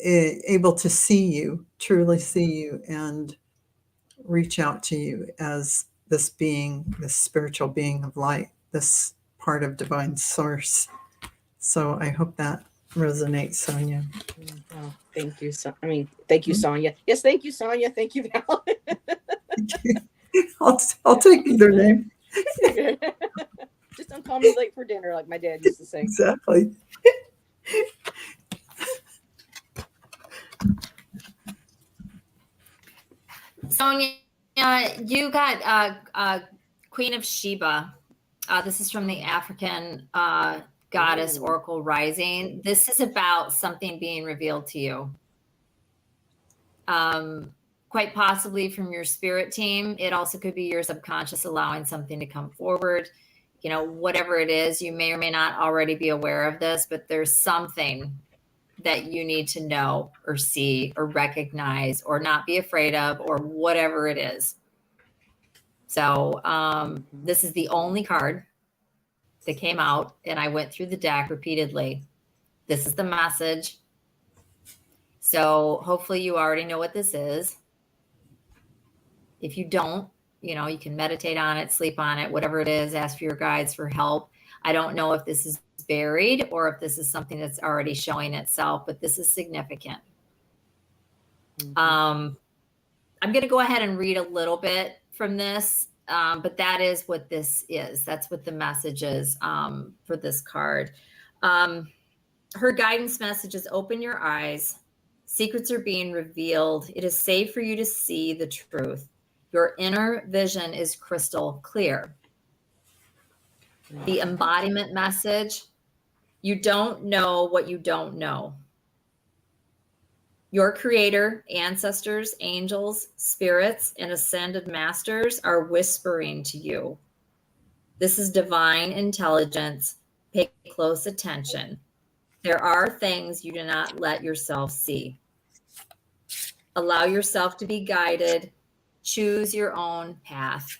able to see you, truly see you, and reach out to you as this being, this spiritual being of light, this part of divine source. So I hope that resonates, Sonia. Oh, thank you. Thank you, Sonia. Yes, thank you, Sonia. Thank you, Val. I'll take either name. Just don't call me late for dinner, like my dad used to say. Exactly. Sonia, you got Queen of Sheba. This is from the African goddess Oracle Rising. This is about something being revealed to you. Quite possibly from your spirit team. It also could be your subconscious allowing something to come forward. You know, whatever it is, you may or may not already be aware of this, but there's something that you need to know or see or recognize or not be afraid of, or whatever it is. So this is the only card that came out, and I went through the deck repeatedly. This is the message. So hopefully you already know what this is. If you don't, you know, you can meditate on it, sleep on it, whatever it is, ask for your guides for help. I don't know if this is buried or if this is something that's already showing itself, but this is significant. I'm going to go ahead and read a little bit from this, but that is what this is. That's what the message is for this card. Her guidance message is: open your eyes, Secrets are being revealed. It is safe for you to see the truth. Your inner vision is crystal clear. The embodiment message: you don't know what you don't know. Your creator, ancestors, angels, spirits, and ascended masters are whispering to you. This is divine intelligence. Pay close attention. There are things you do not let yourself see. Allow yourself to be guided. Choose your own path.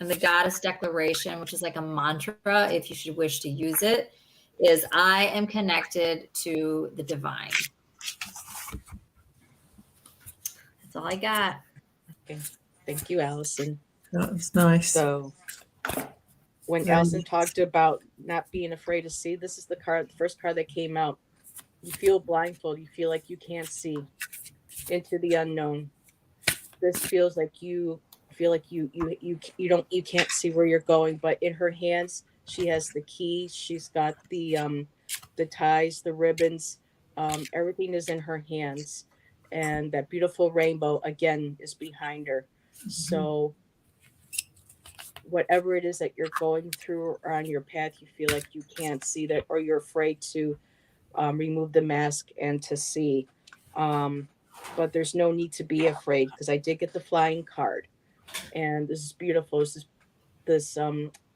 And the goddess declaration, which is like a mantra, if you should wish to use it, is I am connected to the divine. That's all I got. Okay. Thank you, Allyson. That was nice. So when Allyson talked about not being afraid to see, this is the first card that came out. You feel blindfolded. You feel like you can't see into the unknown. This feels like you feel like you can't see where you're going, but in her hands she has the key. She's got the ties, the ribbons, everything is in her hands, and that beautiful rainbow again is behind her. Mm-hmm. So whatever it is that you're going through or on your path, you feel like you can't see that, or you're afraid to remove the mask and to see. But there's no need to be afraid, because I did get the flying card, and this is beautiful. This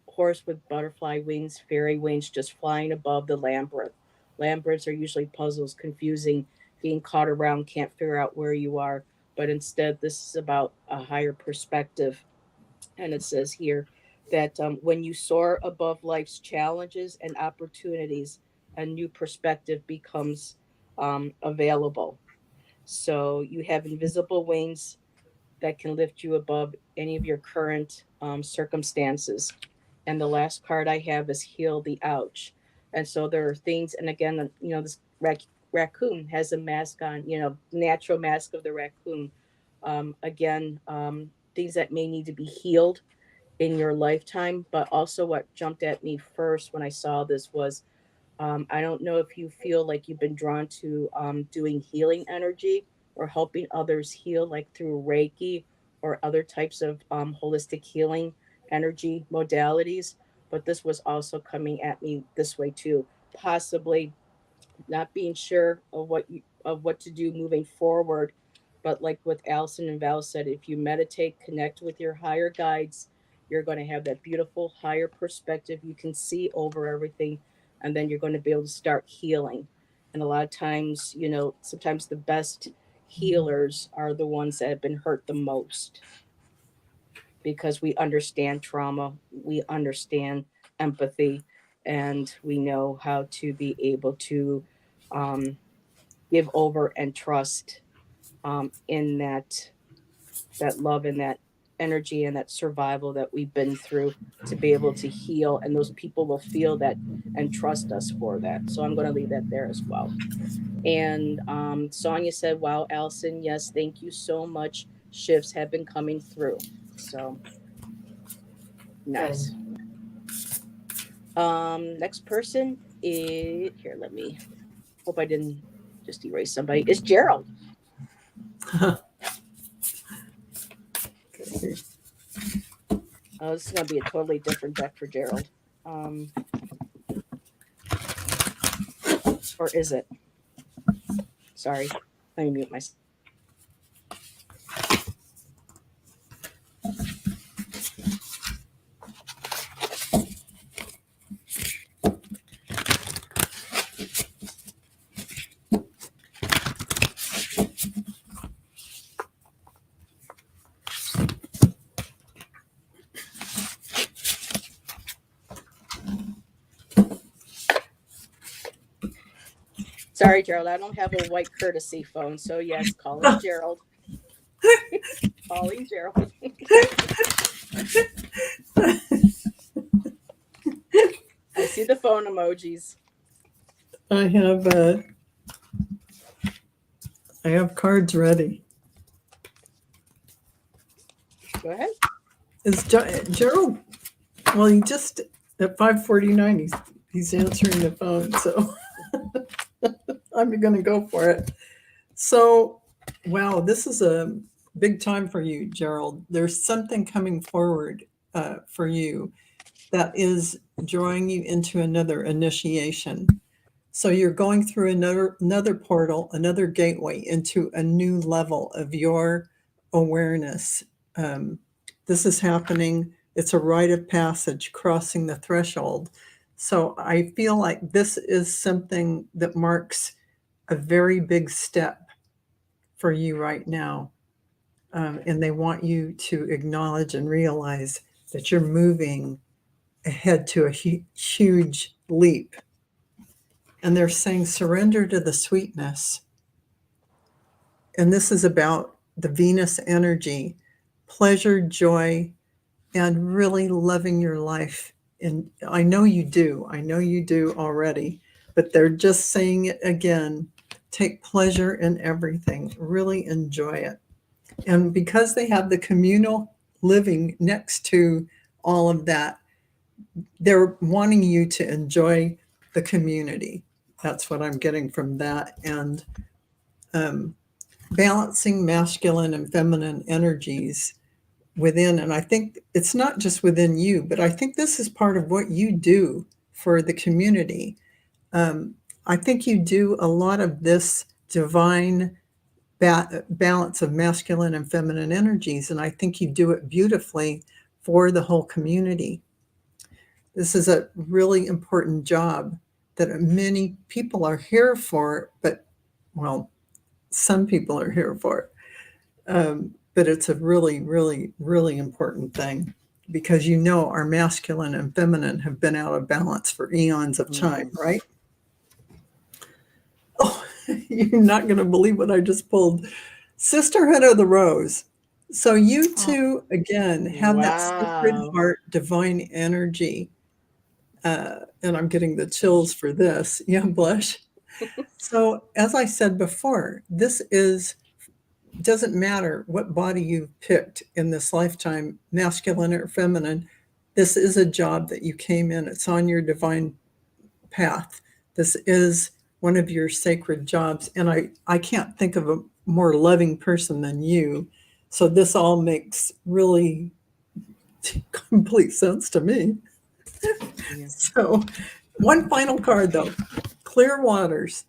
horse with butterfly wings, fairy wings, just flying above the labyrinth. Labyrinths are usually puzzles, confusing, being caught around, can't figure out where you are. But instead, this is about a higher perspective. And it says here that when you soar above life's challenges and opportunities, a new perspective becomes available. So you have invisible wings that can lift you above any of your current circumstances. And the last card I have is Heal the Ouch. And so there are things, and again, this raccoon has a mask on, natural mask of the raccoon. Things that may need to be healed in your lifetime. But also what jumped at me first when I saw this was, I don't know if you feel like you've been drawn to doing healing energy or helping others heal, like through Reiki or other types of holistic healing energy modalities. But this was also coming at me this way too, possibly not being sure of what to do moving forward. But like what Allyson and Val said, if you meditate, connect with your higher guides, you're going to have that beautiful higher perspective. You can see over everything, and then you're going to be able to start healing. And a lot of times, sometimes the best healers are the ones that have been hurt the most, because we understand trauma, we understand empathy, and we know how to be able to give over and trust in that love and that energy and that survival that we've been through, to be able to heal. And those people will feel that and trust us for that. So I'm going to leave that there as well. And Sonia said, wow, Allyson, yes, thank you so much. Shifts have been coming through. So nice. Next person is here. Let me hope I didn't just erase somebody. It's Gerald. Oh, this is going to be a totally different deck for Gerald. Or is it? Sorry. Let me mute myself. Sorry, Gerald, I don't have a white courtesy phone, so yes, calling Gerald. Calling Gerald. I see the phone emojis. I have cards ready. Go ahead. Is Gerald? Well, he just at 5:49. He's answering the phone, so I'm going to go for it. So, wow, this is a big time for you, Gerald. There's something coming forward for you that is drawing you into another initiation. So you're going through another portal, another gateway into a new level of your awareness. This is happening. It's a rite of passage, crossing the threshold. So I feel like this is something that marks a very big step for you right now. And they want you to acknowledge and realize that you're moving ahead to a huge leap. And they're saying surrender to the sweetness. And this is about the Venus energy, pleasure, joy, and really loving your life. And I know you do. I know you do already, but they're just saying it again. Take pleasure in everything. Really enjoy it. And because they have the communal living next to all of that, they're wanting you to enjoy the community. That's what I'm getting from that. And balancing masculine and feminine energies within. And I think it's not just within you, but I think this is part of what you do for the community. I think you do a lot of this divine balance of masculine and feminine energies. And I think you do it beautifully for the whole community. This is a really important job that many people are here for, but, well, some people are here for it. But it's a really, really, really important thing because you know our masculine and feminine have been out of balance for eons of time, right? Oh, you're not going to believe what I just pulled. Sisterhood of the Rose. So you two, again, have that sacred heart, divine energy. And I'm getting the chills for this. Yeah, blush. So as I said before, this doesn't matter what body you've picked in this lifetime, masculine or feminine. This is a job that you came in. It's on your divine path. This is one of your sacred jobs. And I can't think of a more loving person than you. So this all makes really complete sense to me. Yeah. So one final card, though, Clear Waters.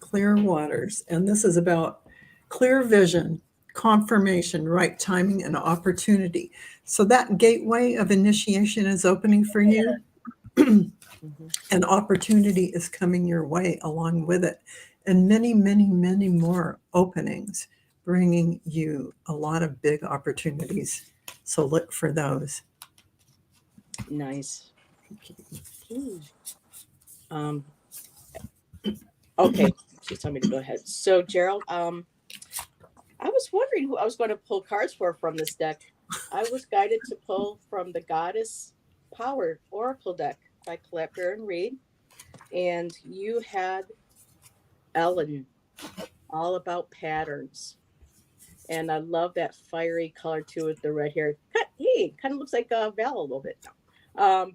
Clear Waters. And this is about clear vision, confirmation, right timing, and opportunity. So that gateway of initiation is opening for you. And opportunity is coming your way along with it. And many, many, many more openings, bringing you a lot of big opportunities. So look for those. Nice. Okay, she's telling me to go ahead. So Gerald, I was wondering who I was going to pull cards for from this deck. I was guided to pull from the Goddess Power Oracle deck by Clapper and Reed, and you had Ellen, all about patterns. And I love that fiery color too with the red hair. Hey, kind of looks like Val a little bit now.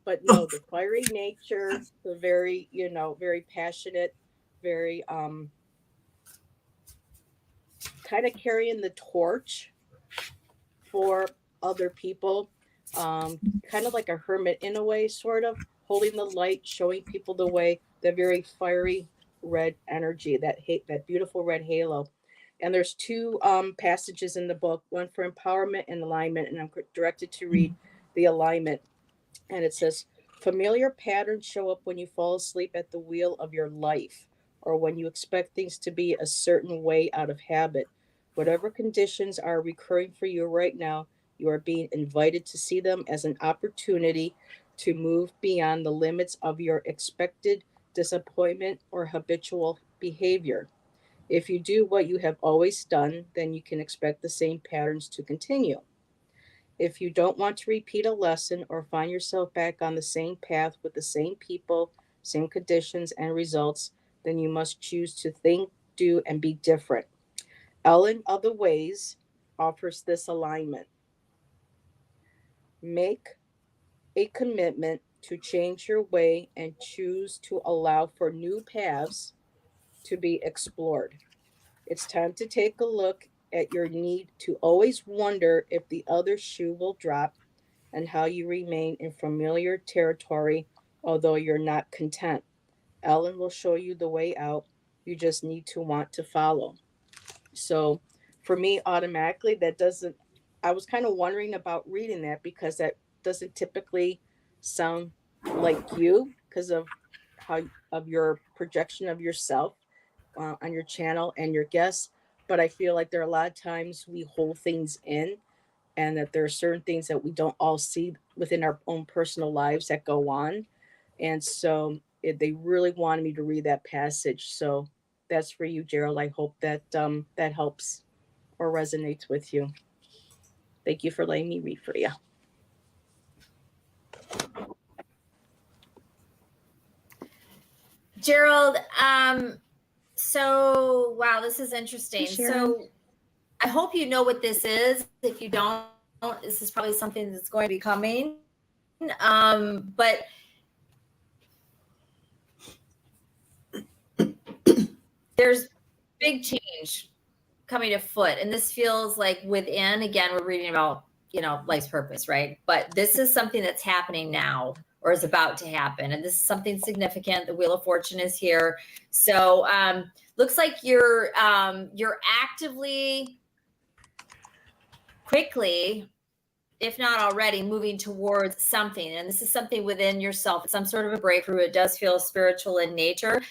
But no, the fiery nature, the very, very passionate, very kind of carrying the torch for other people, kind of like a hermit in a way, sort of holding the light, showing people the way, the very fiery red energy, that beautiful red halo. And there's two passages in the book, one for empowerment and alignment, and I'm directed to read the alignment. And it says, familiar patterns show up when you fall asleep at the wheel of your life, or when you expect things to be a certain way out of habit. Whatever conditions are recurring for you right now, you are being invited to see them as an opportunity to move beyond the limits of your expected disappointment or habitual behavior. If you do what you have always done, then you can expect the same patterns to continue. If you don't want to repeat a lesson or find yourself back on the same path with the same people, same conditions and results, then you must choose to think, do, and be different. Ellen of the Ways offers this alignment. Make a commitment to change your way and choose to allow for new paths to be explored. It's time to take a look at your need to always wonder if the other shoe will drop and how you remain in familiar territory although you're not content. Ellen will show you the way out. You just need to want to follow. So for me, automatically, that doesn't, I was kind of wondering about reading that because that doesn't typically sound like you because of how, of your projection of yourself on your channel and your guests. But I feel like there are a lot of times we hold things in, and that there are certain things that we don't all see within our own personal lives that go on. And so they really wanted me to read that passage. So that's for you, Gerald. I hope that that helps or resonates with you. Thank you for letting me read for you. Gerald, so wow, this is interesting. So I hope you know what this is. If you don't, this is probably something that's going to be coming. But there's big change coming afoot, and this feels like within. Again, we're reading about, you know, life's purpose, right? But this is something that's happening now or is about to happen, and this is something significant. The Wheel of Fortune is here, so looks like you're actively, quickly, if not already, moving towards something, and this is something within yourself. It's some sort of a breakthrough. It does feel spiritual in nature.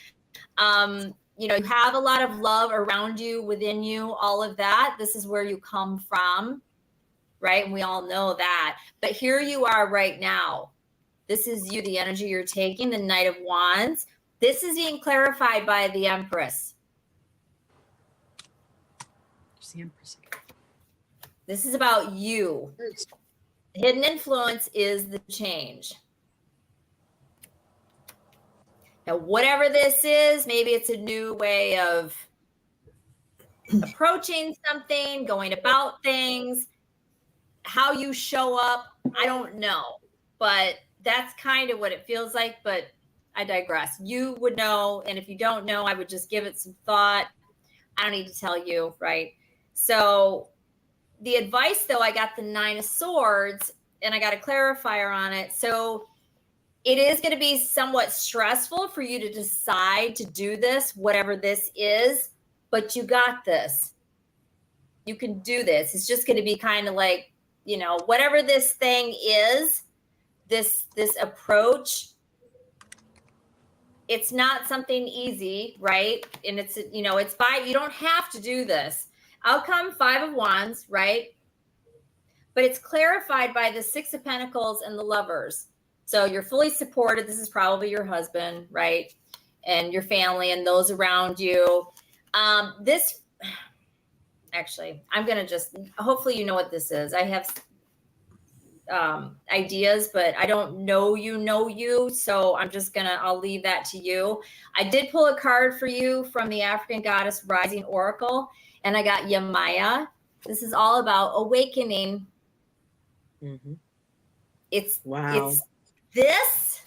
You know, you have a lot of love around you, within you, all of that. This is where you come from, right? And we all know that. But here you are right now. This is you, the energy you're taking, the Knight of Wands. This is being clarified by the Empress. The Empress. This is about you. Hidden influence is the change. Now, whatever this is, maybe it's a new way of approaching something, going about things, how you show up. I don't know, but that's kind of what it feels like. But I digress. You would know. And if you don't know, I would just give it some thought. I don't need to tell you, right? So the advice, though, I got the 9 of Swords, and I got a clarifier on it. So it is going to be somewhat stressful for you to decide to do this, whatever this is, but you got this. You can do this. It's just going to be kind of like, you know, whatever this thing is, this approach, it's not something easy, right? And it's, you know, it's by, you don't have to do this. Outcome 5 of Wands, right? But it's clarified by the 6 of Pentacles and the Lovers. So you're fully supported. This is probably your husband, right? And your family and those around you. This, actually, I'm going to just, hopefully you know what this is. I have ideas, but I don't know you. So I'm just going to, I'll leave that to you. I did pull a card for you from the African Goddess Rising Oracle, and I got Yamaya. This is all about awakening. Mm-hmm. It's Wow. This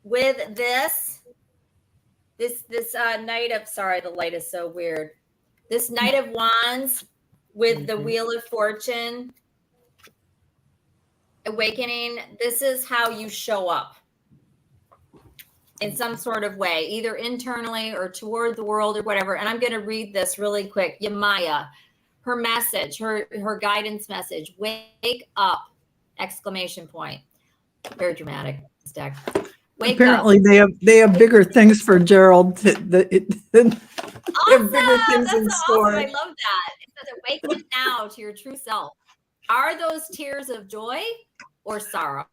with this Knight of, sorry, the light is so weird. This Knight of Wands with the Wheel of Fortune, awakening. This is how you show up in some sort of way, either internally or toward the world or whatever. And I'm going to read this really quick. Yamaya, her message, her guidance message, wake up, exclamation point. Very dramatic, this deck. Apparently, up. they have bigger things for Gerald. They have bigger things in store. Awesome. I love that. It says, awaken now to your true self. Are those tears of joy or sorrow?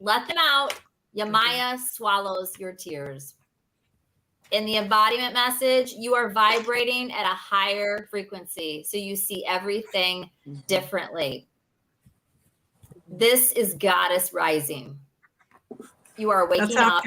Let them out. Yamaya swallows your tears. In the embodiment message, you are vibrating at a higher frequency, so you see everything differently. This is Goddess Rising. You are waking up.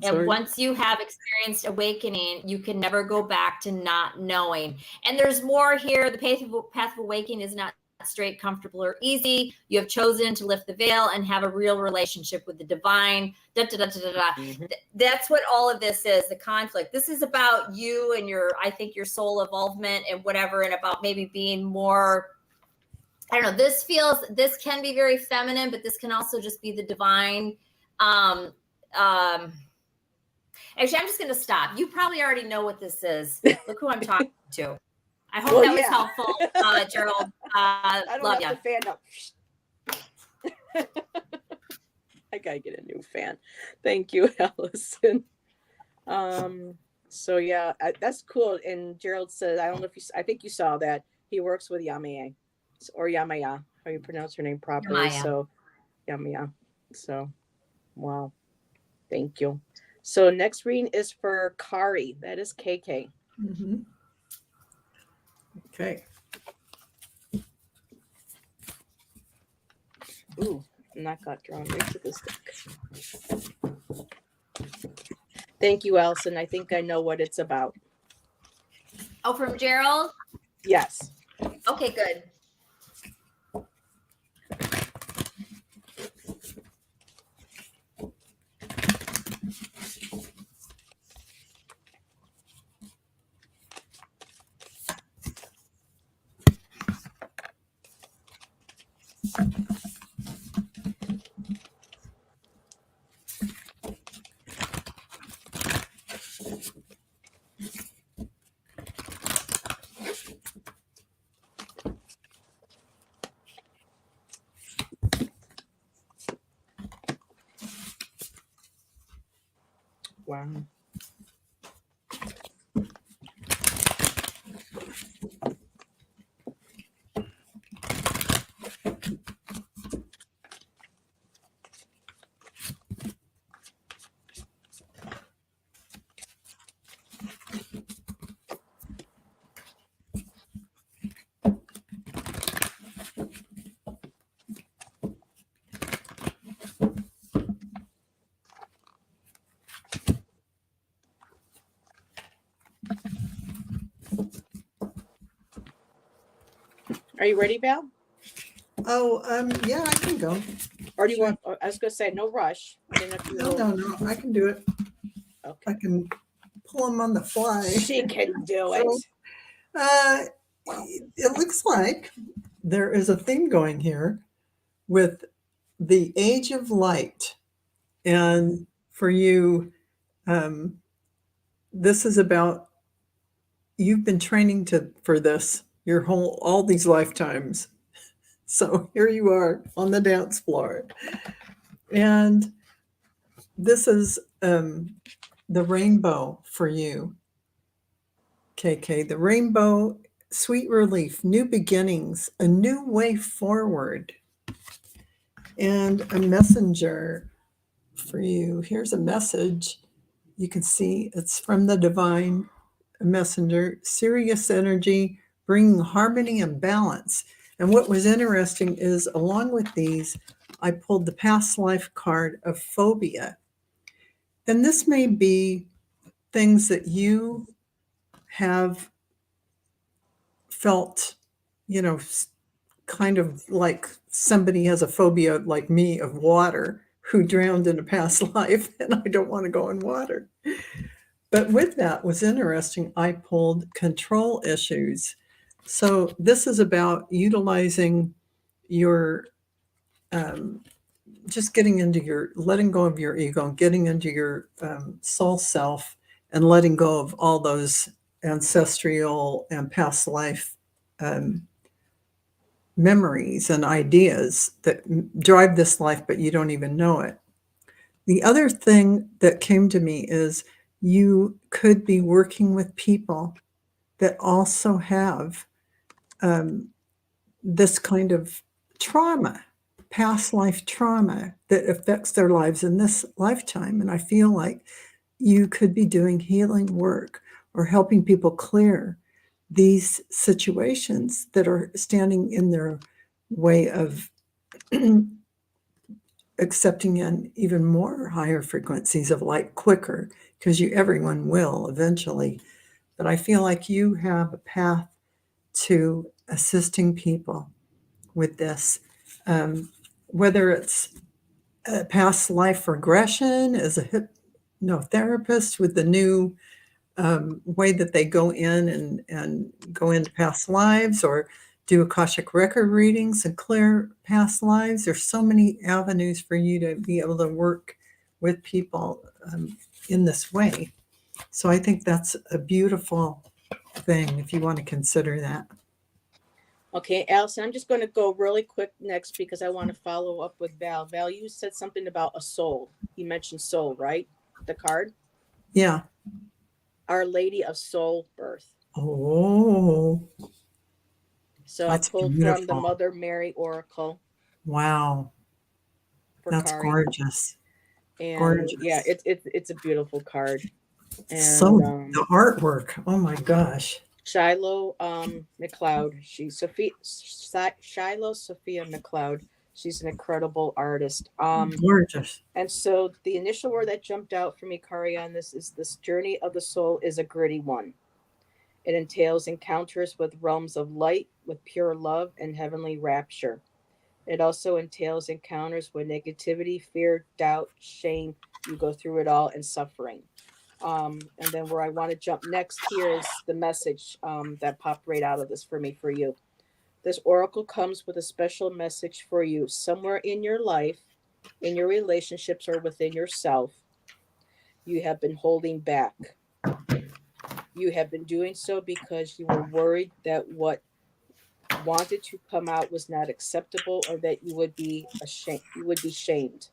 And once you have experienced awakening, you can never go back to not knowing. And there's more here. The path of awakening is not straight, comfortable, or easy. You have chosen to lift the veil and have a real relationship with the divine. Da, da, da, da, da, da. Mhm. That's what all of this is, the conflict. This is about you and I think your soul involvement and whatever, and about maybe being more, I don't know, this can be very feminine, but this can also just be the divine. Actually, I'm just going to stop. You probably already know what this is. Look who I'm talking to. I hope Well, that was yeah. helpful, Gerald. I don't Love have you. the fan up. I gotta get a new fan. Thank you, Allison. So yeah, that's cool. And Gerald said, I don't know if I think you saw that he works with Yamaya or Yamaya, how you pronounce her name properly. Yamaya. So Yamaya. So wow, thank you. So next reading is for Kari. That is KK. Mhm. Okay. Ooh, and that got drawn right to this deck. Thank you, Allyson. I think I know what it's about. Oh, from Gerald? Yes. Okay, good. Wow. Are you ready, Val? Oh, yeah, I can go. Or do you want? I was going to say no rush. I didn't know if you No, I can do it. Okay. I can pull them on the fly. She can do So, it. it looks like there is a theme going here with the age of light. And for you, this is about, you've been training for this all these lifetimes. So here you are on the dance floor. And this is the rainbow for you, KK. The rainbow, sweet relief, new beginnings, a new way forward. And a messenger for you. Here's a message. You can see it's from the divine messenger, Sirius energy, bringing harmony and balance. And what was interesting is, along with these, I pulled the past life card of phobia. And this may be things that you have felt, kind of like somebody has a phobia like me of water, who drowned in a past life, and I don't want to go in water. But with that was interesting, I pulled control issues. So this is about utilizing your, just getting into letting go of your ego and getting into your soul self, and letting go of all those ancestral and past life memories and ideas that drive this life, but you don't even know it. The other thing that came to me is, you could be working with people that also have this kind of trauma, past life trauma that affects their lives in this lifetime. And I feel like you could be doing healing work or helping people clear these situations that are standing in their way of accepting in even more higher frequencies of light quicker, because everyone will eventually. But I feel like you have a path to assisting people with this, whether it's a past life regression as a hypnotherapist with the new way that they go in and go into past lives, or do Akashic Record readings and clear past lives. There's so many avenues for you to be able to work with people in this way. So I think that's a beautiful thing if you want to consider that. Okay, Allyson, I'm just going to go really quick next because I want to follow up with Val. Val, you said something about a soul. You mentioned soul, right? The card? Yeah. Our Lady of Soul Birth. Oh, So I that's pulled from the beautiful. Mother Mary Oracle Wow. for That's Kari. gorgeous. And Gorgeous. yeah, it's a beautiful card. And So the artwork. Oh my gosh. Shiloh McLeod. Shiloh Sophia McLeod. She's an incredible artist. Gorgeous. And so the initial word that jumped out for me, Kari, on this journey of the soul is a gritty one. It entails encounters with realms of light, with pure love and heavenly rapture. It also entails encounters with negativity, fear, doubt, shame. You go through it all, and suffering. And then where I want to jump next here is the message that popped right out of this for me, for you. This oracle comes with a special message for you. Somewhere in your life, in your relationships, or within yourself, you have been holding back. You have been doing so because you were worried that what wanted to come out was not acceptable, or that you would be ashamed. You would be shamed.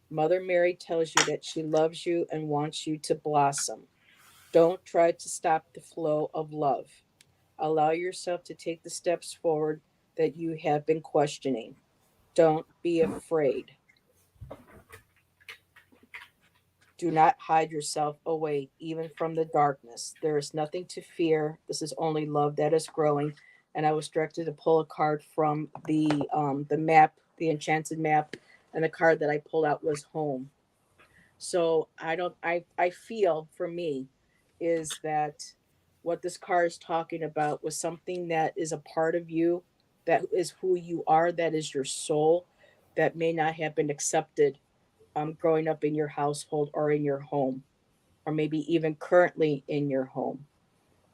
Mother Mary tells you that she loves you and wants you to blossom. Don't try to stop the flow of love. Allow yourself to take the steps forward that you have been questioning. Don't be afraid. Do not hide yourself away, even from the darkness. There is nothing to fear. This is only love that is growing. And I was directed to pull a card from the map, the enchanted map, and the card that I pulled out was home. So I feel for me is that what this card is talking about was something that is a part of you, that is who you are, that is your soul, that may not have been accepted growing up in your household or in your home, or maybe even currently in your home,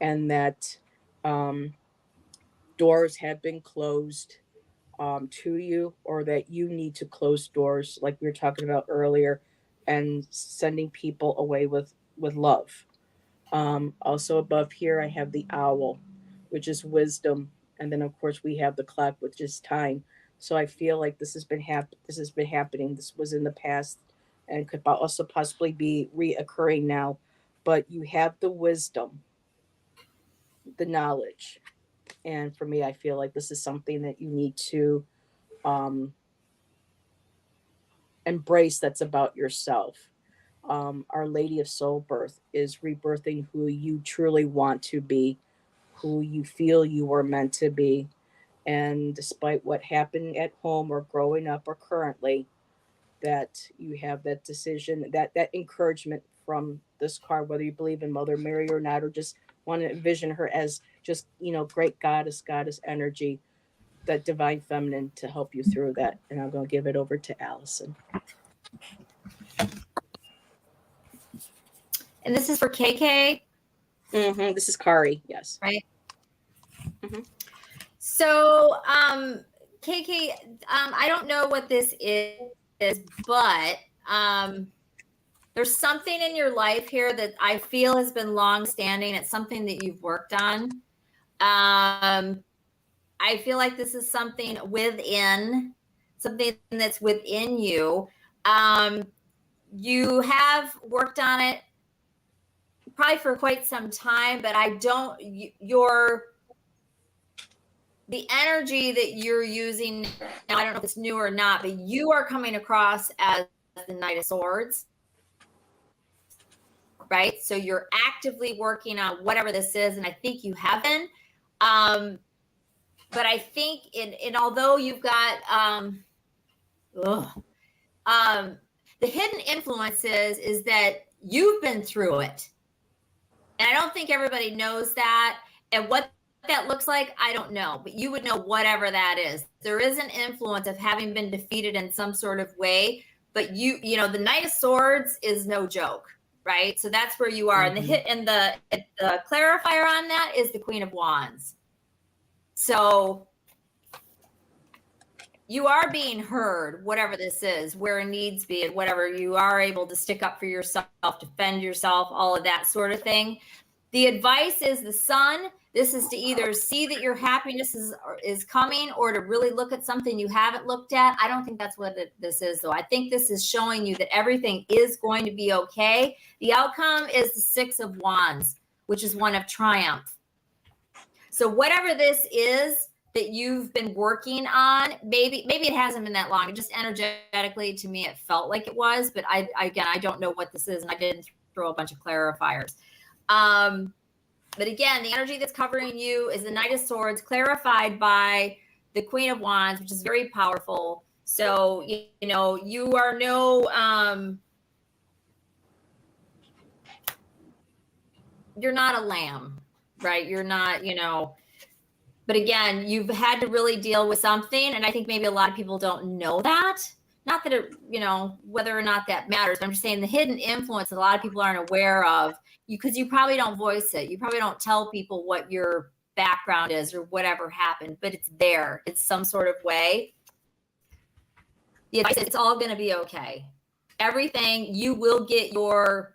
and that um, doors have been closed to you, or that you need to close doors, like we were talking about earlier, and sending people away with love. Also above here, I have the owl, which is wisdom, and then of course we have the clock, which is time. So I feel like this has been happening. This was in the past, and could also possibly be reoccurring now. But you have the wisdom, the knowledge, and for me, I feel like this is something that you need to um, embrace. That's about yourself. Our Lady of Soul Birth is rebirthing who you truly want to be, who you feel you were meant to be. And despite what happened at home or growing up or currently, that you have that decision, that encouragement from this card, whether you believe in Mother Mary or not, or just want to envision her as just, great goddess energy, that divine feminine to help you through that. And I'm going to give it over to Allyson. And this is for KK? This is Kari, yes. Right? Mm-hmm. So, KK, I don't know what this is, but there's something in your life here that I feel has been long standing. It's something that you've worked on. I feel like this is something that's within you. You have worked on it probably for quite some time, but the energy that you're using now, I don't know if it's new or not, but you are coming across as the Knight of Swords, right? So you're actively working on whatever this is, and I think you have been. But I think although you've got the hidden influences is that you've been through it. And I don't think everybody knows that. And what that looks like, I don't know, but you would know whatever that is. There is an influence of having been defeated in some sort of way, but you know, the Knight of Swords is no joke, right? So that's where you are. And the clarifier on that is the Queen of Wands. So you are being heard, whatever this is, where it needs be, and whatever, you are able to stick up for yourself, defend yourself, all of that sort of thing. The advice is the Sun. This is to either see that your happiness is coming, or to really look at something you haven't looked at. I don't think that's what this is, though. I think this is showing you that everything is going to be okay. The outcome is the Six of Wands, which is one of triumph. So whatever this is that you've been working on, maybe it hasn't been that long. It just energetically, to me, it felt like it was. But I don't know what this is, and I didn't throw a bunch of clarifiers. But again, the energy that's covering you is the Knight of Swords, clarified by the Queen of Wands, which is very powerful. So, you know, you are you're not a lamb, right? You're not, you know, but again, you've had to really deal with something. And I think maybe a lot of people don't know that. Not that it, you know, whether or not that matters, but I'm just saying the hidden influence that a lot of people aren't aware of, because you probably don't voice it. You probably don't tell people what your background is or whatever happened, but it's there. It's some sort of way. The advice is it's all going to be okay. Everything, you will get your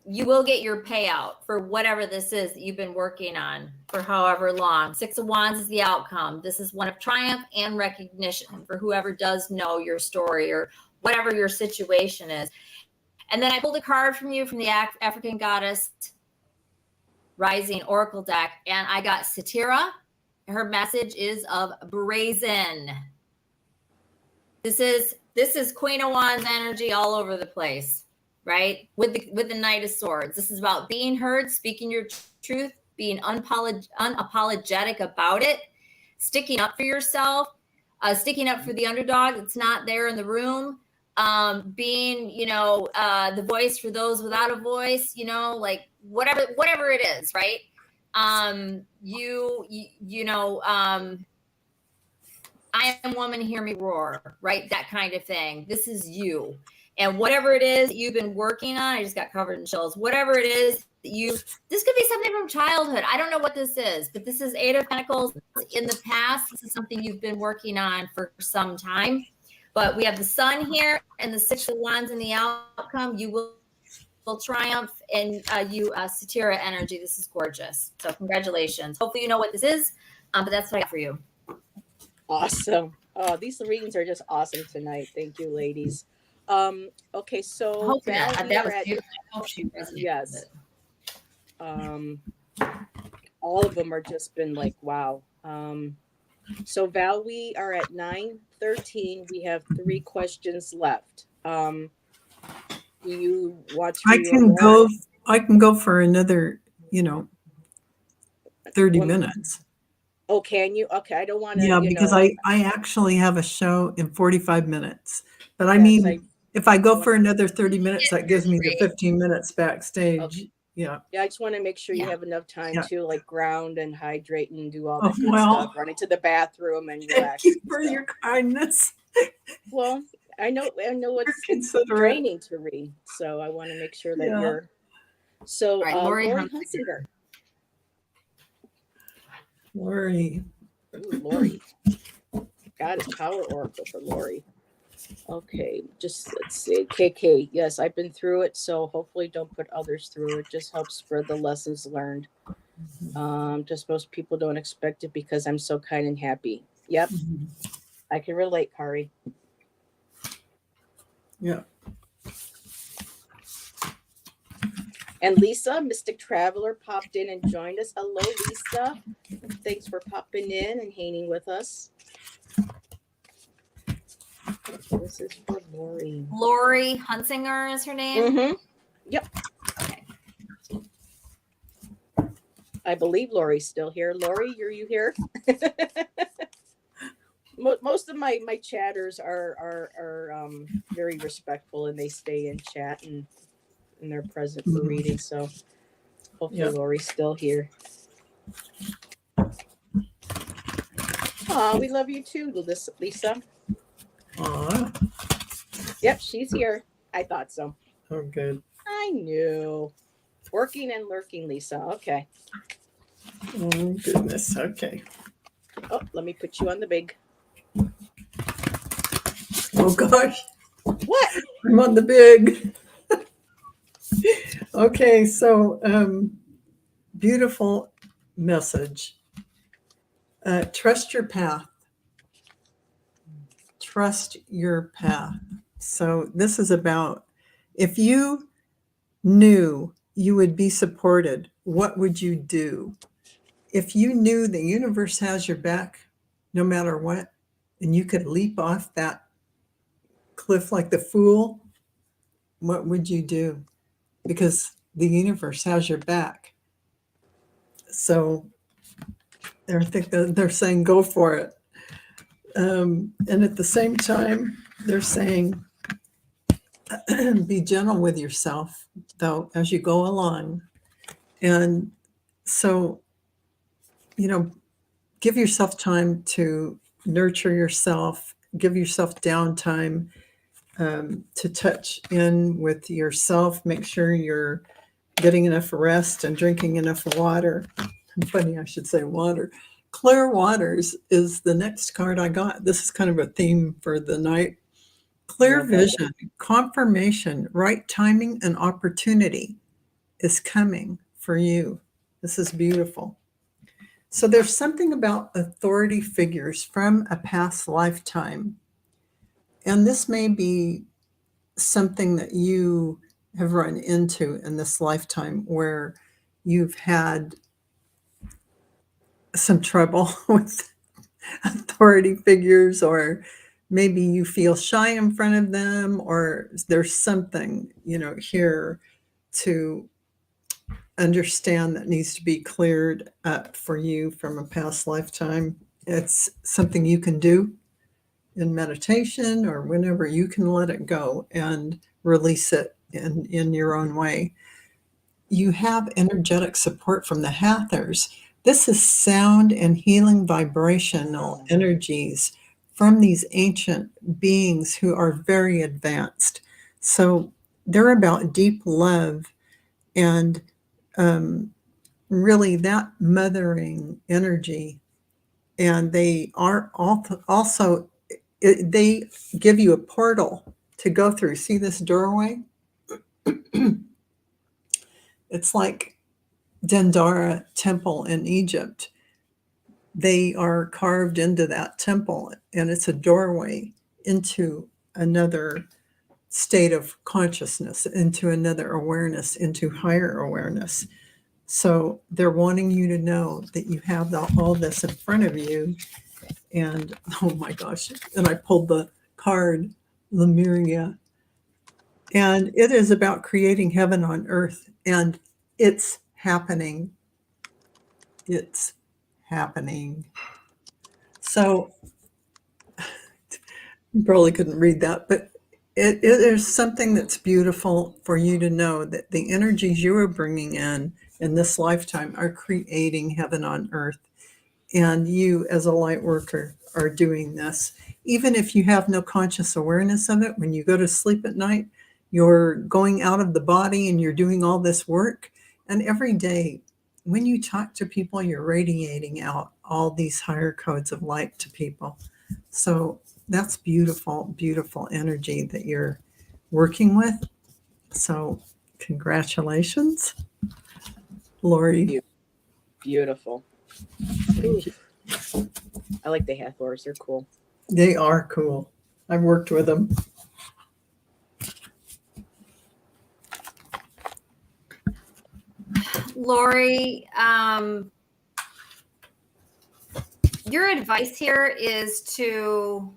payout for whatever this is that you've been working on for however long. Six of Wands is the outcome. This is one of triumph and recognition for whoever does know your story or whatever your situation is. And then I pulled a card from you from the African Goddess Rising Oracle deck, and I got Satira. Her message is of brazen. This is Queen of Wands energy all over the place, right? With the Knight of Swords. This is about being heard, speaking your truth, being unapologetic about it, sticking up for yourself, sticking up for the underdog that's not there in the room, being, you know, the voice for those without a voice, you know, like whatever it is, right? I am woman, hear me roar, right? That kind of thing. This is you. And whatever it is that you've been working on, I just got covered in chills. Whatever it is that this could be something from childhood. I don't know what this is, but this is Eight of Pentacles. In the past, this is something you've been working on for some time. But we have the Sun here and the Six of Wands in the outcome. You will triumph, and Satira energy. This is gorgeous. So congratulations. Hopefully you know what this is, but that's what I got for you. Awesome. These readings are just awesome tonight. Thank you, ladies. Okay, so that was beautiful. I hope she resonated yes. with it. All of them are just been like, wow. So Val, we are at 9:13. We have 3 questions left. Do you want to? I can go for another, 30 minutes. Oh, can you? Okay, I don't want to. Yeah, because I actually have a show in 45 minutes. But I mean, if I go for another 30 minutes, that gives me the 15 minutes backstage. Okay. Yeah. Yeah, I just want to make sure you have enough time to like ground and hydrate and do all that good stuff. Running to the bathroom and relax. Thank you for your kindness. Well, I know it's draining to read, so I want to make sure that you're. So, Lori Hunsinger. Lori. Ooh, Lori. God, it's power oracle for Lori. Okay, just let's see. KK, yes, I've been through it, so hopefully don't put others through it. Just help spread the lessons learned. Just most people don't expect it because I'm so kind and happy. Yep, I can relate, Kari. Yeah. And Lisa, Mystic Traveler, popped in and joined us. Hello, Lisa. Thanks for popping in and hanging with us. This is for Lori. Lori Hunsinger is her name? Mm-hmm. Yep. Okay. I believe Lori's still here. Lori, are you here? Most of my chatters are very respectful, and they stay in chat and they're present for reading. So hopefully Lori's still here. Oh, we love you too, Lisa. Aw, Yep, she's here. I thought so. oh, good. I knew. Working and lurking, Lisa. Okay. Oh, goodness. Okay. Oh, let me put you on the big. Oh, gosh. What? I'm on the big. Okay, so beautiful message. Trust your path. Trust your path. So this is about if you knew you would be supported, what would you do? If you knew the universe has your back no matter what, and you could leap off that cliff like the fool, what would you do? Because the universe has your back. So they're saying go for it. And at the same time, they're saying be gentle with yourself, though, as you go along. And so, give yourself time to nurture yourself, give yourself downtime to touch in with yourself, make sure you're getting enough rest and drinking enough water. Funny, I should say water. Clear waters is the next card I got. This is kind of a theme for the night. Clear vision, confirmation, right timing, and opportunity is coming for you. This is beautiful. So there's something about authority figures from a past lifetime. And this may be something that you have run into in this lifetime where you've had some trouble with authority figures, or maybe you feel shy in front of them, or there's something, here to understand that needs to be cleared up for you from a past lifetime. It's something you can do in meditation or whenever you can let it go and release it in your own way. You have energetic support from the Hathors. This is sound and healing vibrational energies from these ancient beings who are very advanced. So they're about deep love and really that mothering energy. And they are also, they give you a portal to go through. See this doorway? It's like Dendara temple in Egypt. They are carved into that temple, and it's a doorway into another state of consciousness, into another awareness, into higher awareness. So they're wanting you to know that you have all this in front of you. And oh my gosh, and I pulled the card, Lemuria. And it is about creating heaven on earth. And it's happening. It's happening. So you probably couldn't read that, but it is something that's beautiful for you to know that the energies you are bringing in this lifetime are creating heaven on earth. And you, as a light worker, are doing this. Even if you have no conscious awareness of it, when you go to sleep at night, you're going out of the body and you're doing all this work. And every day, when you talk to people, you're radiating out all these higher codes of light to people. So that's beautiful, beautiful energy that you're working with. So congratulations, Lori. Beautiful. I like the Hathors. They're cool. They are cool. I've worked with them. Lori, your advice here is to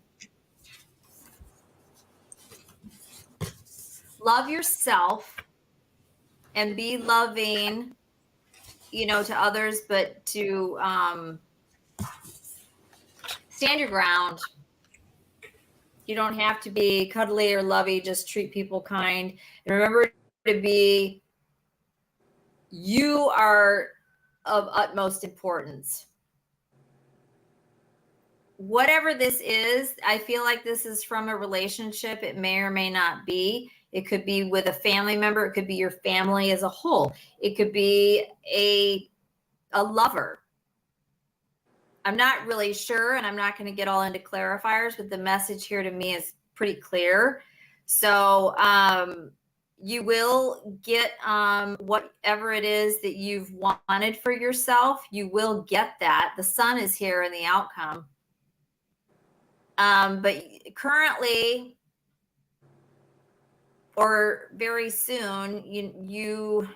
love yourself and be loving, to others, but to stand your ground. You don't have to be cuddly or lovey, just treat people kind. And remember to be, you are of utmost importance. Whatever this is, I feel like this is from a relationship. It may or may not be. It could be with a family member. It could be your family as a whole. It could be a lover. I'm not really sure, and I'm not going to get all into clarifiers, but the message here to me is pretty clear. So you will get whatever it is that you've wanted for yourself. You will get that. The sun is here in the outcome. But currently, or very soon, you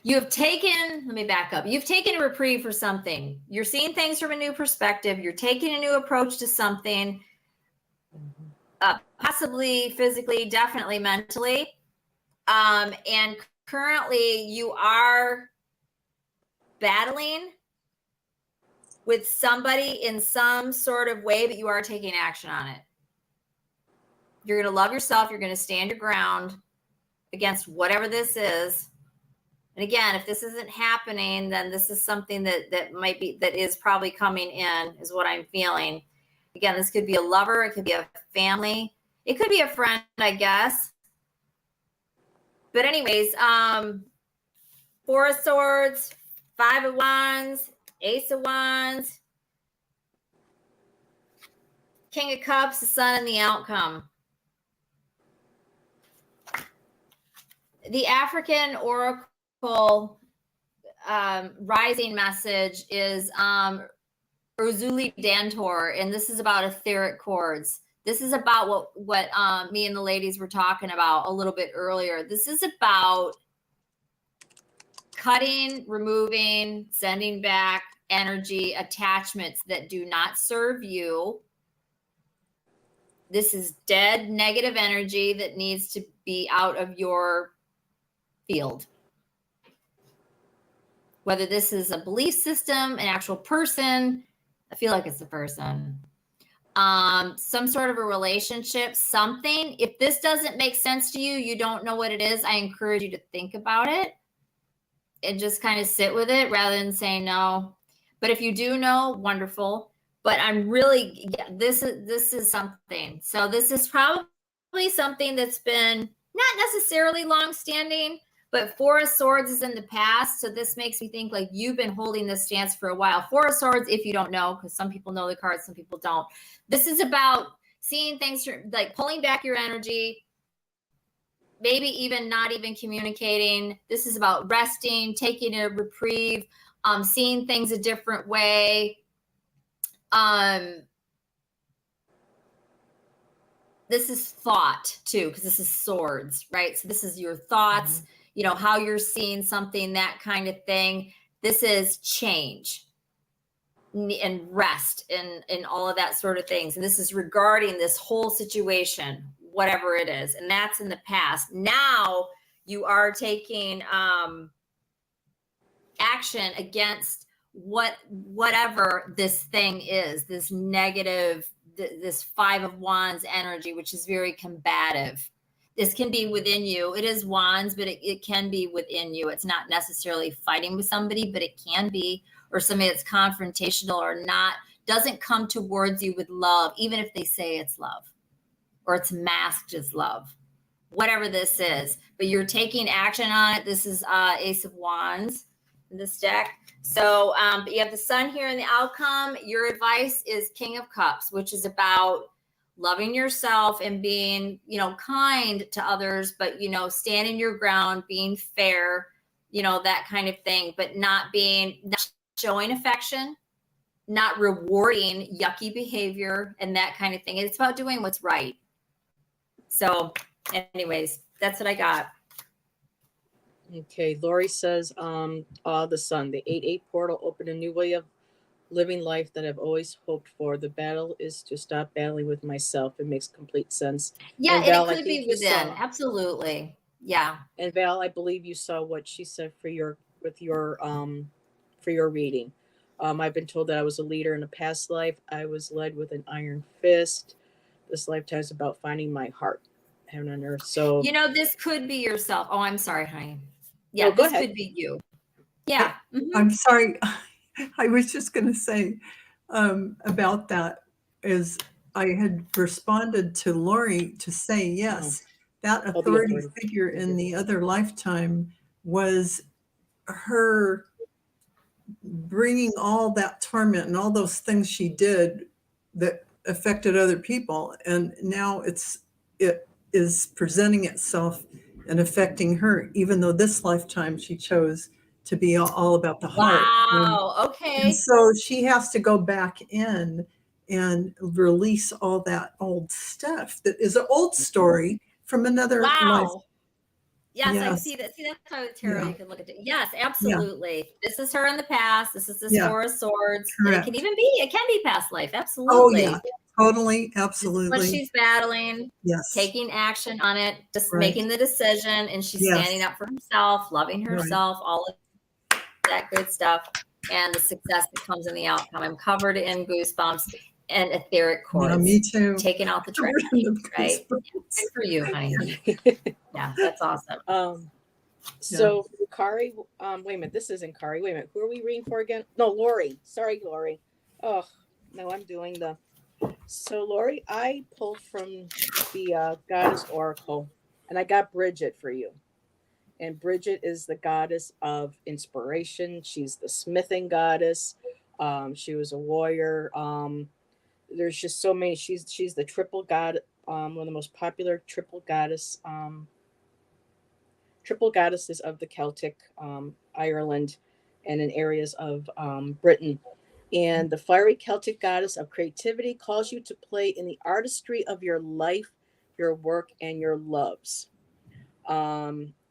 have taken, let me back up. You've taken a reprieve for something. You're seeing things from a new perspective. You're taking a new approach to something, possibly physically, definitely mentally. And currently you are battling with somebody in some sort of way, but you are taking action on it. You're going to love yourself. You're going to stand your ground against whatever this is. And again, if this isn't happening, then this is something that might be, that is probably coming in, is what I'm feeling. Again, this could be a lover. It could be a family. It could be a friend, I guess. But anyways, 4 of Swords, 5 of Wands, Ace of Wands, King of Cups, the Sun, and the outcome. The African Oracle rising message is Urzuli Dantor, and this is about etheric chords. This is about what me and the ladies were talking about a little bit earlier. This is about cutting, removing, sending back energy, attachments that do not serve you. This is dead, negative energy that needs to be out of your field. Whether this is a belief system, an actual person, I feel like it's a person. Some sort of a relationship, something. If this doesn't make sense to you, you don't know what it is, I encourage you to think about it and just kind of sit with it rather than saying no. But if you do know, wonderful. But I'm really, yeah, this is something. So this is probably something that's been not necessarily long-standing, but 4 of Swords is in the past. So this makes me think like you've been holding this stance for a while. 4 of Swords, if you don't know, because some people know the cards, some people don't. This is about seeing things like pulling back your energy, maybe even not even communicating. This is about resting, taking a reprieve, seeing things a different way. This is thought too, because this is swords, right? So this is your thoughts, you know, how you're seeing something, that kind of thing. This is change and rest and all of that sort of things. And this is regarding this whole situation, whatever it is. And that's in the past. Now you are taking action against whatever this thing is, this negative, this 5 of Wands energy, which is very combative. This can be within you. It is Wands, but it can be within you. It's not necessarily fighting with somebody, but it can be, or somebody that's confrontational or not, doesn't come towards you with love, even if they say it's love or it's masked as love, whatever this is. But you're taking action on it. This is Ace of Wands in this deck. So but you have the Sun here in the outcome. Your advice is King of Cups, which is about loving yourself and being, you know, kind to others, but, you know, standing your ground, being fair, you know, that kind of thing, but not showing affection, not rewarding yucky behavior and that kind of thing. It's about doing what's right. So anyways, that's what I got. Okay, Lori says, the Sun, the 8-8 portal opened a new way of living life that I've always hoped for. The battle is to stop battling with myself. It makes complete sense. Yeah, and Val, it could be within. Absolutely. Yeah. And Val, I believe you saw what she said for your reading. I've been told that I was a leader in a past life. I was led with an iron fist. This lifetime is about finding my heart, heaven and earth. So you know, this could be yourself. Oh, I'm sorry, honey. Yeah, go this ahead. could be you. Yeah. Mhm. I'm sorry. I was just going to say about that is I had responded to Lori to say, yes, that Oh, the authority authority. figure in the other lifetime was her bringing all that torment and all those things she did that affected other people. And now it is presenting itself and affecting her, even though this lifetime she chose to be all about the heart. Wow. And Okay. so she has to go back in and release all that old stuff that is an old story from another life. Wow. Yes, I Yes. see that. See, that's why with tarot Yeah. you can look at it. Yes, Yeah. absolutely. This is her in the past. This is this Yeah. Four of Swords. And Correct. it can be past life. Oh, Absolutely. yeah. Totally. This is what Absolutely. she's battling, Yes. taking action on it, just Right. making the decision, and she's Yes. standing up for herself, loving Right. herself, all of that good stuff, and the success that comes in the outcome. I'm covered in goosebumps and etheric Yeah, cords, me too. taking out the trash, Covered in the right? goosebumps. Good for you, honey. Yeah, that's awesome. So Kari, wait a minute, this isn't Kari. Wait a minute, who are we reading for again? No, Lori. Sorry, Lori. Oh, no, I'm doing the. So Lori, I pulled from the Goddess Oracle, and I got Bridget for you. And Bridget is the goddess of inspiration. She's the smithing goddess. She was a warrior. There's just so many. She's the triple god. One of the most popular triple goddesses of the Celtic Ireland and in areas of Britain. And the fiery Celtic goddess of creativity calls you to play in the artistry of your life, your work, and your loves.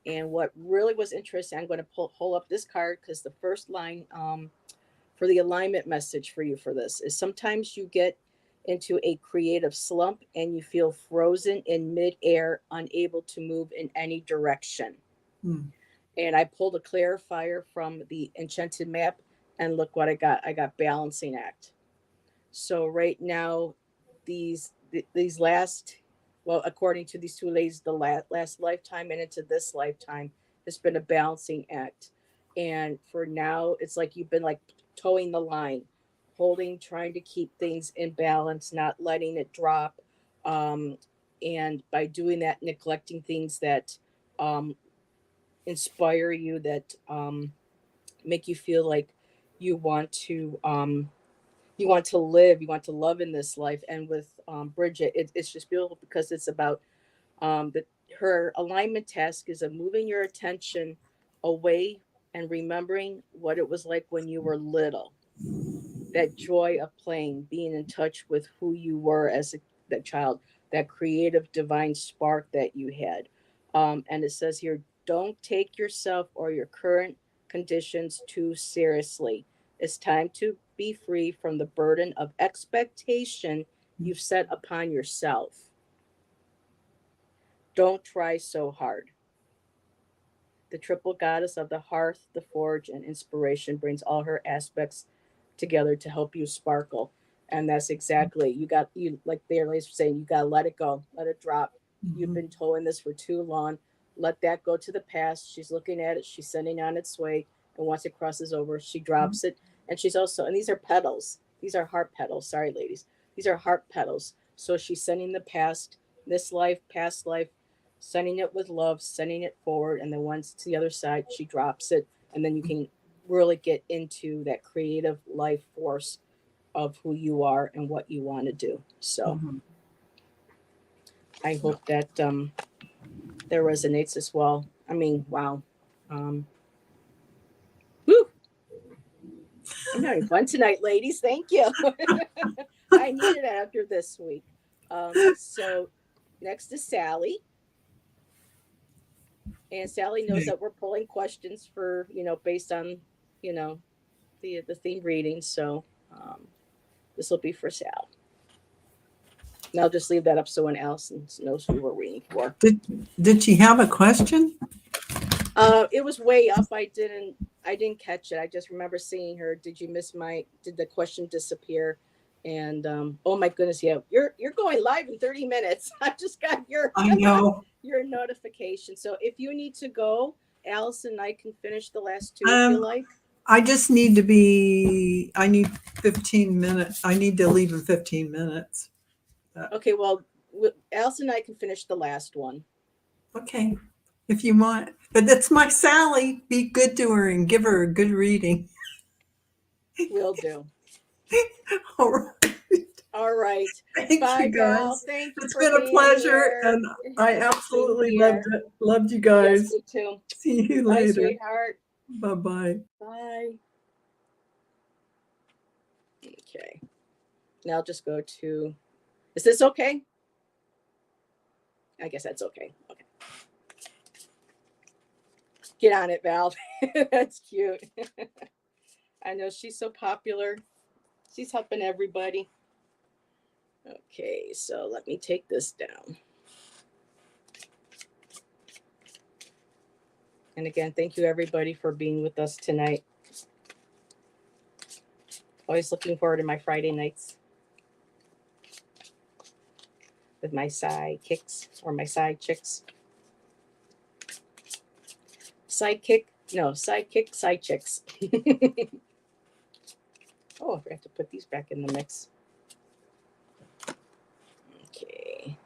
And what really was interesting, I'm going to pull up this card because the first line for the alignment message for you for this is sometimes you get into a creative slump and you feel frozen in midair, unable to move in any direction. Hmm. And I pulled a clarifier from the enchanted map, and look what I got. I got balancing act. So right now, these last, well, according to these two ladies, the last lifetime and into this lifetime has been a balancing act. And for now, it's like you've been like towing the line, holding, trying to keep things in balance, not letting it drop. Um, and by doing that, neglecting things that um, inspire you, that make you feel like you want to live, you want to love in this life. And with Bridget, it's just beautiful because it's about the her alignment task is of moving your attention away and remembering what it was like when you were little. That joy of playing, being in touch with who you were as that child, that creative divine spark that you had. And it says here, don't take yourself or your current conditions too seriously. It's time to be free from the burden of expectation you've set upon yourself. Don't try so hard. The triple goddess of the hearth, the forge, and inspiration brings all her aspects together to help you sparkle. And that's exactly, you like the ladies were saying, you gotta let it go, let it drop. You've been towing this for too long. Let that go to the past. She's looking at it, she's sending on its way, and once it crosses over, she drops it. And she's also, and these are petals. These are heart petals. Sorry, ladies. These are heart petals. So she's sending the past, this life, past life, sending it with love, sending it forward, and then once to the other side, she drops it, and then you can really get into that creative life force of who you are and what you want to do. So I hope that that resonates as well. I mean, wow. Whew, I'm having fun tonight, ladies. Thank you. I needed it after this week. So next is Sally. And Sally knows that we're pulling questions for, based on, you know, the theme reading. So this will be for Sal. And I'll just leave that up so someone else knows who we're reading for. Did she have a question? It was way up. I didn't catch it. I just remember seeing her. Did the question disappear? And oh my goodness, yeah, you're going live in 30 minutes. I just got I know. your notification. So if you need to go, Allyson and I can finish the last two if you like. I just need I need 15 minutes. I need to leave in 15 minutes. Okay, well, Allyson and I can finish the last one. Okay, if you want. But that's my Sally. Be good to her and give her a good reading. Will do. All right. All right. Thank Bye, you Val. guys. Thank you. It's for been a being pleasure, here. and I absolutely loved it. Loved you Yes, guys. me too. See you Bye, later. sweetheart. Bye-bye. Bye. Okay. Now I'll just go to, is this okay? I guess that's okay. Okay. Get on it, Val. That's cute. I know she's so popular. She's helping everybody. Okay, so let me take this down. And again, thank you everybody for being with us tonight. Always looking forward to my Friday nights with my sidekicks or my side chicks. Sidekick, no, sidekick, side chicks. Oh, I forgot to put these back in the mix. Okay.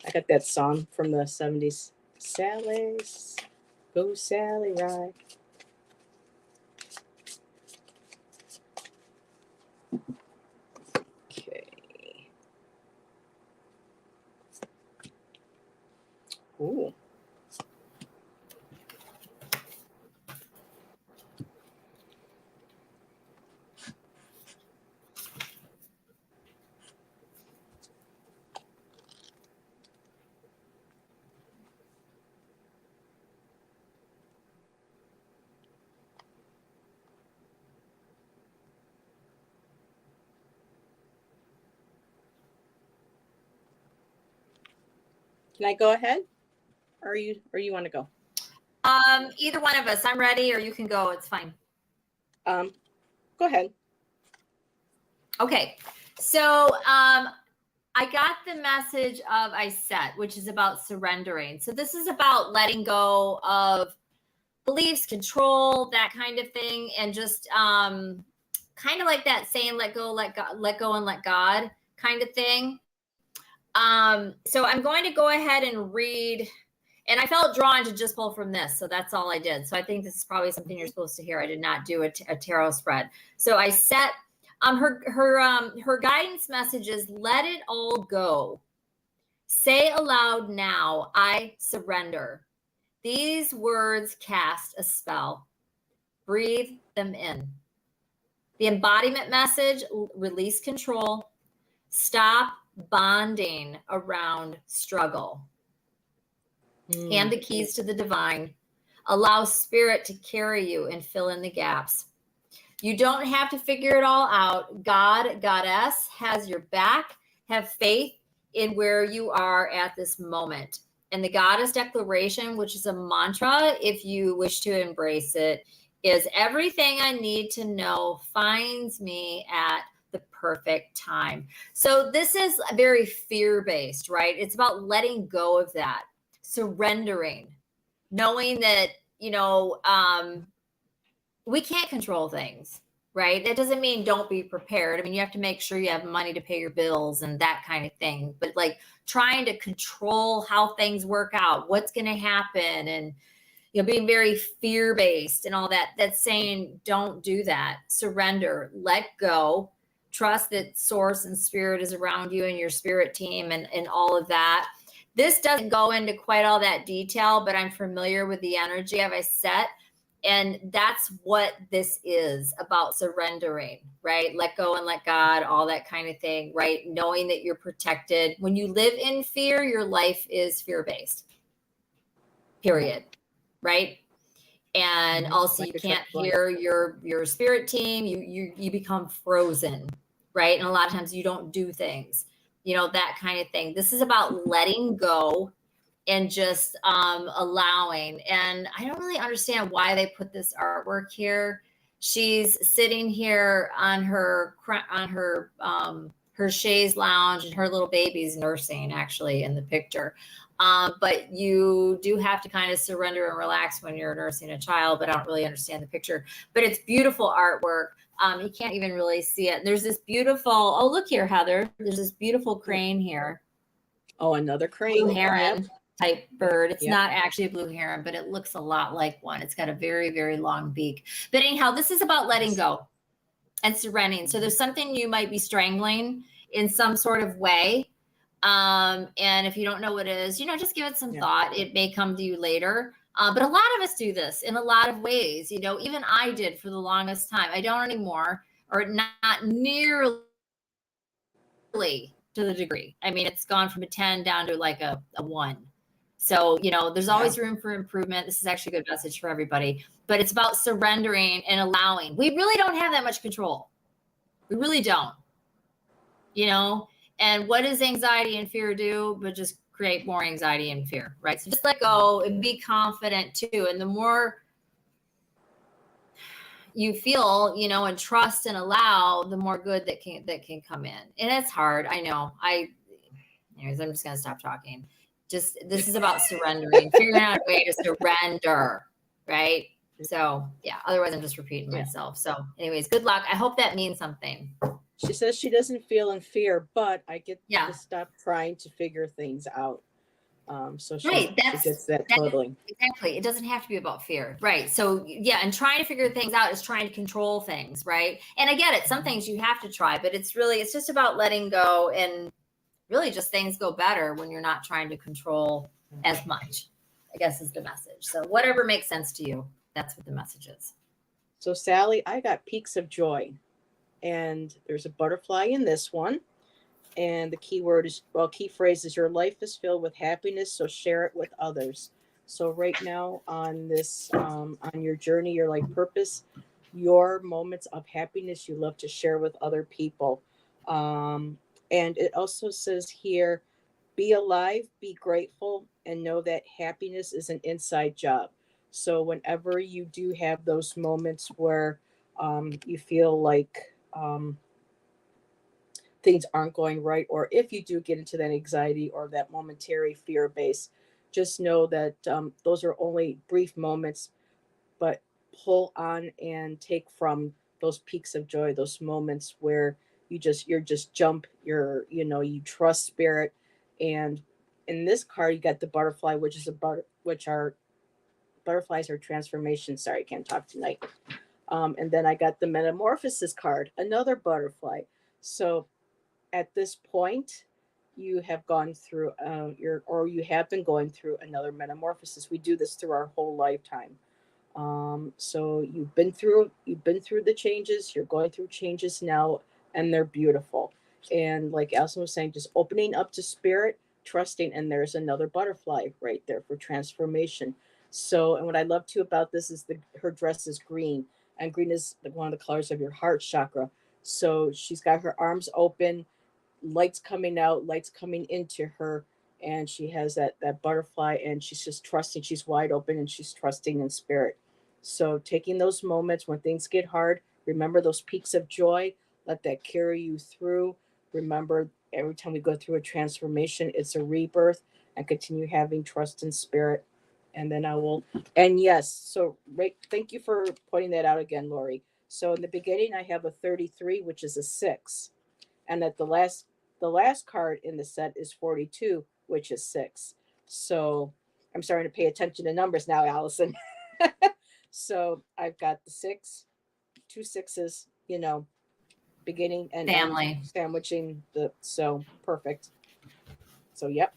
I got that song from the 70s. Sally's, go Sally ride. Okay. Ooh. Can I go ahead? Or you want to go? Either one of us. I'm ready, or you can go. It's fine. Go ahead. Okay. So I got the message of I set, which is about surrendering. So this is about letting go of beliefs, control, that kind of thing, and just kind of like that saying, let go, let go, and let God kind of thing. So I'm going to go ahead and read, and I felt drawn to just pull from this. So that's all I did. So I think this is probably something you're supposed to hear. I did not do a tarot spread. So I set her guidance message is let it all go. Say aloud now, I surrender. These words cast a spell. Breathe them in. The embodiment message, release control. Stop bonding around struggle. Hand the keys to the divine. Allow spirit to carry you and fill in the gaps. You don't have to figure it all out. God, Goddess has your back. Have faith in where you are at this moment. And the Goddess Declaration, which is a mantra, if you wish to embrace it, is everything I need to know finds me at the perfect time. So this is very fear-based, right? It's about letting go of that, surrendering, knowing that, we can't control things, right? That doesn't mean don't be prepared. I mean, you have to make sure you have money to pay your bills and that kind of thing. But like trying to control how things work out, what's going to happen, and being very fear-based and all that, that's saying don't do that. Surrender, let go, trust that source and spirit is around you and your spirit team and all of that. This doesn't go into quite all that detail, but I'm familiar with the energy of I set. And that's what this is about, surrendering, right? Let go and let God, all that kind of thing, right? Knowing that you're protected. When you live in fear, your life is fear-based, period, right? And also you can't hear your spirit team. You become frozen, right? And a lot of times you don't do things, that kind of thing. This is about letting go and just allowing. And I don't really understand why they put this artwork here. She's sitting here on her chaise lounge, and her little baby's nursing actually in the picture. But you do have to kind of surrender and relax when you're nursing a child, but I don't really understand the picture. But it's beautiful artwork. You can't even really see it. There's this beautiful, oh, look here, Heather. There's this beautiful crane here. Oh, another crane. Blue heron type bird. It's Yep. not actually a blue heron, but it looks a lot like one. It's got a very, very long beak. But anyhow, this is about letting go and surrendering. So there's something you might be strangling in some sort of way. And if you don't know what it is, just give it some thought. It may come to you later. But a lot of us do this in a lot of ways. Even I did for the longest time. I don't anymore, or not nearly to the degree. I mean, it's gone from a 10 down to like a 1. So, there's always room for improvement. This is actually a good message for everybody, but it's about surrendering and allowing. We really don't have that much control. We really don't, and what does anxiety and fear do? But just create more anxiety and fear, right? So just let go and be confident too. And the more you feel, and trust and allow, the more good that can come in. And it's hard. I know. Anyways, I'm just going to stop talking. This is about surrendering, figuring out a way to surrender, right? So yeah, otherwise I'm just repeating myself. So anyways, good luck. I hope that means something. She says she doesn't feel in fear, but I get to stop trying to figure things out. So she gets that totally. Exactly. It doesn't have to be about fear. Right. So yeah. And trying to figure things out is trying to control things. Right. And I get it. Some things you have to try, but it's just about letting go, and really just things go better when you're not trying to control as much, I guess is the message. So whatever makes sense to you, that's what the message is. So Sally, I got peaks of joy, and there's a butterfly in this one. And the key phrase is, your life is filled with happiness, so share it with others. So right now on this, on your journey, your life purpose, your moments of happiness you love to share with other people. And it also says here, be alive, be grateful, and know that happiness is an inside job. So whenever you do have those moments where you feel like things aren't going right, or if you do get into that anxiety or that momentary fear base, just know that those are only brief moments, but pull on and take from those peaks of joy, those moments where you trust spirit. And in this card you got the butterfly, butterflies are transformation. Sorry, I can't talk tonight. And then I got the metamorphosis card, another butterfly. So at this point, you have gone through you have been going through another metamorphosis. We do this through our whole lifetime. So you've been through the changes. You're going through changes now, and they're beautiful. And like Allyson was saying, just opening up to spirit, trusting, and there's another butterfly right there for transformation. So, and what I love too about this is her dress is green, and green is one of the colors of your heart chakra. So she's got her arms open, lights coming out, lights coming into her, and she has that butterfly, and she's just trusting. She's wide open, and she's trusting in spirit. So taking those moments when things get hard, remember those peaks of joy, let that carry you through. Remember, every time we go through a transformation, it's a rebirth, and continue having trust in spirit. And then thank you for pointing that out again, Lori. So in the beginning, I have a 33, which is a 6. And at the last card in the set is 42, which is 6. So I'm starting to pay attention to numbers now, Allyson. So I've got the 6, 2 6s, beginning and family sandwiching so perfect. So yep.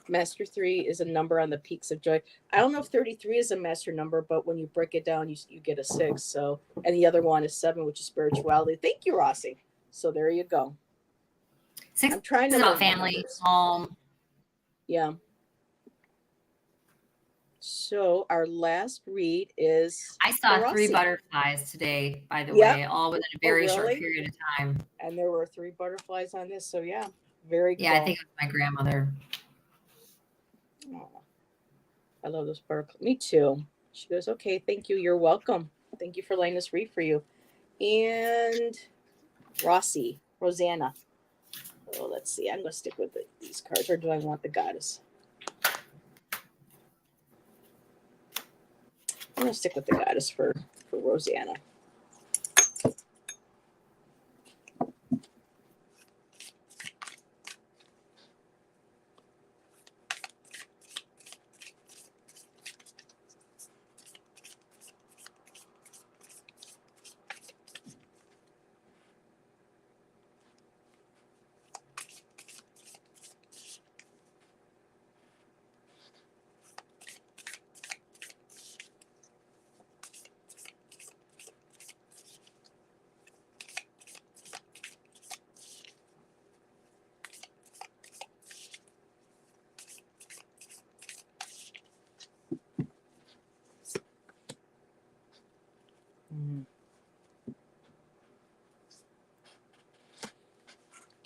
Master 3 is a number on the peaks of joy. I don't know if 33 is a master number, but when you break it down, you get a 6. So, and the other one is 7, which is spirituality. Thank you, Rossi. So there you go. 6 I'm trying to about family, home. Yeah. So our last read is. I saw 3 butterflies today, by the way, all within a very short period of time. And there were 3 butterflies on this. So yeah, very cool. Yeah, I think it was my grandmother. Oh, I love those butterflies. Me too. She goes, okay, thank you. You're welcome. Thank you for letting us read for you. And Rosanna. let's see. I'm going to stick with these cards, or do I want the goddess? I'm going to stick with the goddess for Rosanna.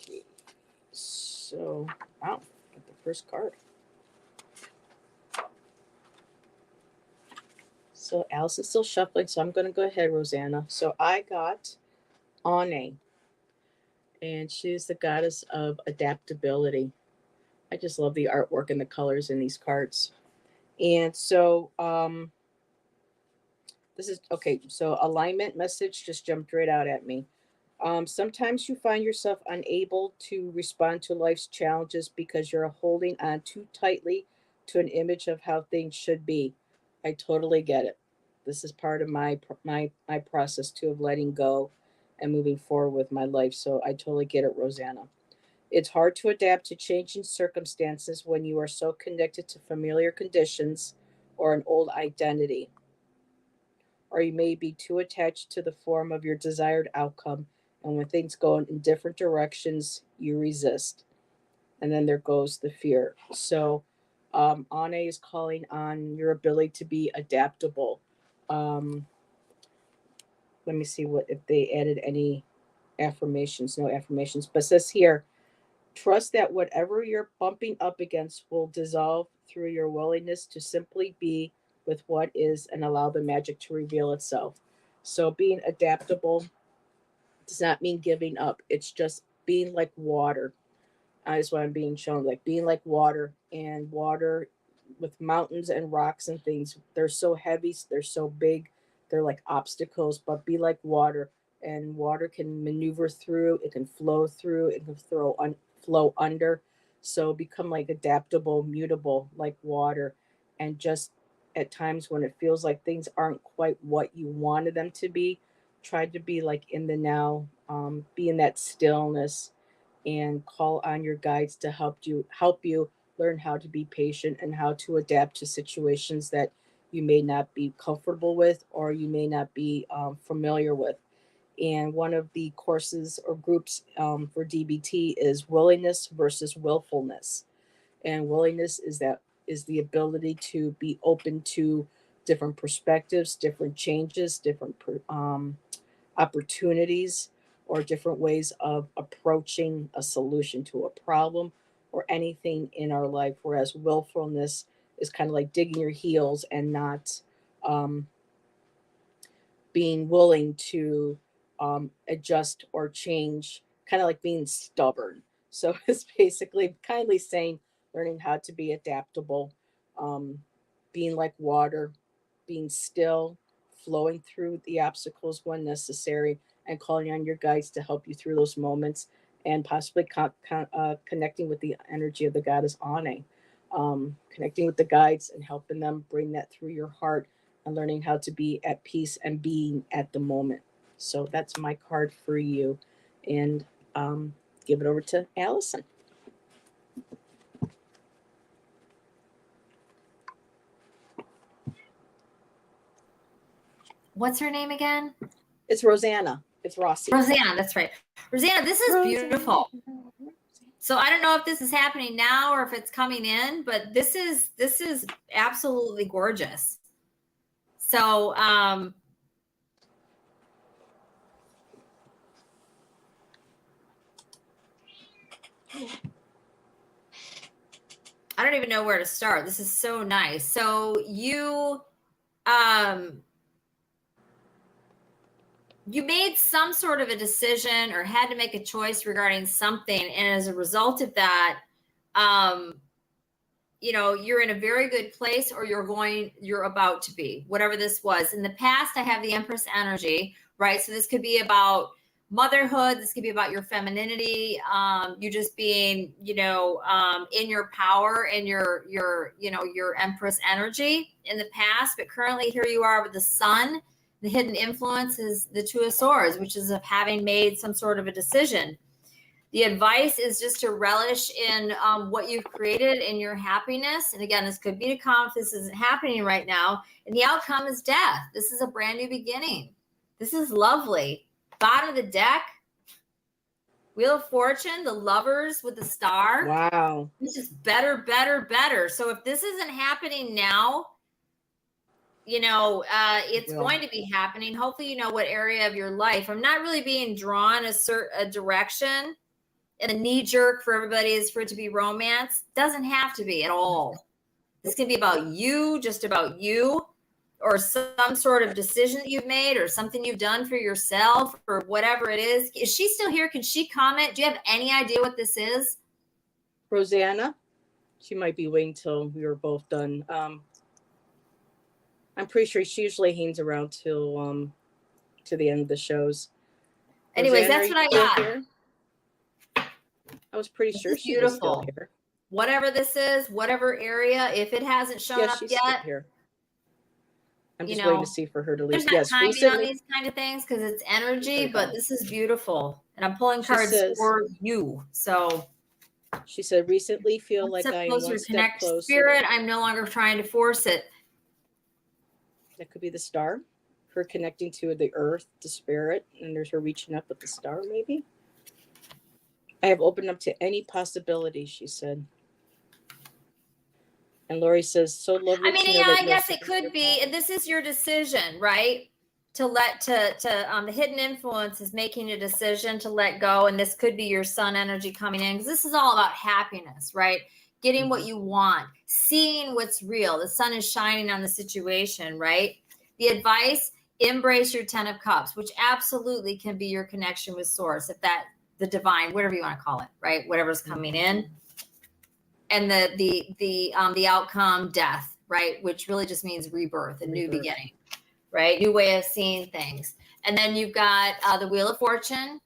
Okay, so wow, get the first card. So Alice is still shuffling, so I'm going to go ahead, Rosanna. So I got Ane, and she's the goddess of adaptability. I just love the artwork and the colors in these cards. And so this is okay. So alignment message just jumped right out at me. Sometimes you find yourself unable to respond to life's challenges because you're holding on too tightly to an image of how things should be. I totally get it. This is part of my process too, of letting go and moving forward with my life. So I totally get it, Rosanna. It's hard to adapt to changing circumstances when you are so connected to familiar conditions or an old identity, or you may be too attached to the form of your desired outcome. And when things go in different directions, you resist. And then there goes the fear. So, Ane is calling on your ability to be adaptable. Um, Let me see what if they added any affirmations. No affirmations, but it says here, trust that whatever you're bumping up against will dissolve through your willingness to simply be with what is and allow the magic to reveal itself. So being adaptable does not mean giving up. It's just being like water. Is what I'm being shown, like being like water, and water with mountains and rocks and things. They're so heavy, they're so big, they're like obstacles, but be like water, and water can maneuver through, it can flow through, it can flow under. So become like adaptable, mutable like water, and just at times when it feels like things aren't quite what you wanted them to be, try to be like in the now, be in that stillness, and call on your guides to help you learn how to be patient and how to adapt to situations that you may not be comfortable with, or you may not be familiar with. And one of the courses or groups for DBT is willingness versus willfulness. And willingness is the ability to be open to different perspectives, different changes, different opportunities, or different ways of approaching a solution to a problem or anything in our life. Whereas willfulness is kind of like digging your heels and not um, being willing to adjust or change, kind of like being stubborn. So it's basically kindly saying learning how to be adaptable, um, being like water, being still, flowing through the obstacles when necessary, and calling on your guides to help you through those moments, and possibly connecting with the energy of the goddess Ane, connecting with the guides and helping them bring that through your heart, and learning how to be at peace and being at the moment. So that's my card for you. And give it over to Allyson. What's her name again? It's Rosanna. It's Rossi. Rosanna, that's right. Rosanna, this is beautiful. So I don't know if this is happening now or if it's coming in, but this is absolutely gorgeous. So I don't even know where to start. This is so nice. So you you made some sort of a decision or had to make a choice regarding something. And as a result of that, you know, you're in a very good place, or you're about to be, whatever this was. In the past, I have the Empress energy, right? So this could be about motherhood. This could be about your femininity. You just being, you know, in your power and your Empress energy in the past. But currently here you are with the Sun. The hidden influence is the Two of Swords, which is of having made some sort of a decision. The advice is just to relish in what you've created and your happiness. And again, this could be to come if this isn't happening right now. And the outcome is death. This is a brand new beginning. This is lovely. Bottom of the deck, Wheel of Fortune, the Lovers with the star. Wow. This is better, better, better. So if this isn't happening now, you know, it's going to be happening. Hopefully, you know what area of your life. I'm not really being drawn a direction. And the knee jerk for everybody is for it to be romance. Doesn't have to be at all. This can be about you, just about you, or some sort of decision that you've made, or something you've done for yourself, or whatever it is. Is she still here? Can she comment? Do you have any idea what this is? Rosanna, she might be waiting till we were both done. I'm pretty sure she usually hangs around till to the end of the shows. Anyways, Rosanna, that's what I got. Here? I was pretty sure she was still here. Whatever this is, whatever area, if it hasn't shown up she's yet, still here. I'm just waiting to see for her to leave. There's not timing on these kind of things because it's energy, but this is beautiful. And I'm pulling cards for you. So she said, recently feel like I am one step closer. Spirit, I'm no longer trying to force it. That could be the star. Her connecting to the earth, the spirit, and there's her reaching up with the star, maybe. I have opened up to any possibility, she said. And Lori says, so lovely. I mean, yeah, I guess it could be. And this is your decision, right? The hidden influence is making a decision to let go. And this could be your Sun energy coming in, because this is all about happiness, right? Getting what you want, seeing what's real. The sun is shining on the situation, right? The advice, embrace your 10 of Cups, which absolutely can be your connection with Source, the divine, whatever you want to call it, right? Whatever's coming in. And the outcome, death, right? Which really just means rebirth, a new beginning, right? New way of seeing things. And then you've got the Wheel of Fortune,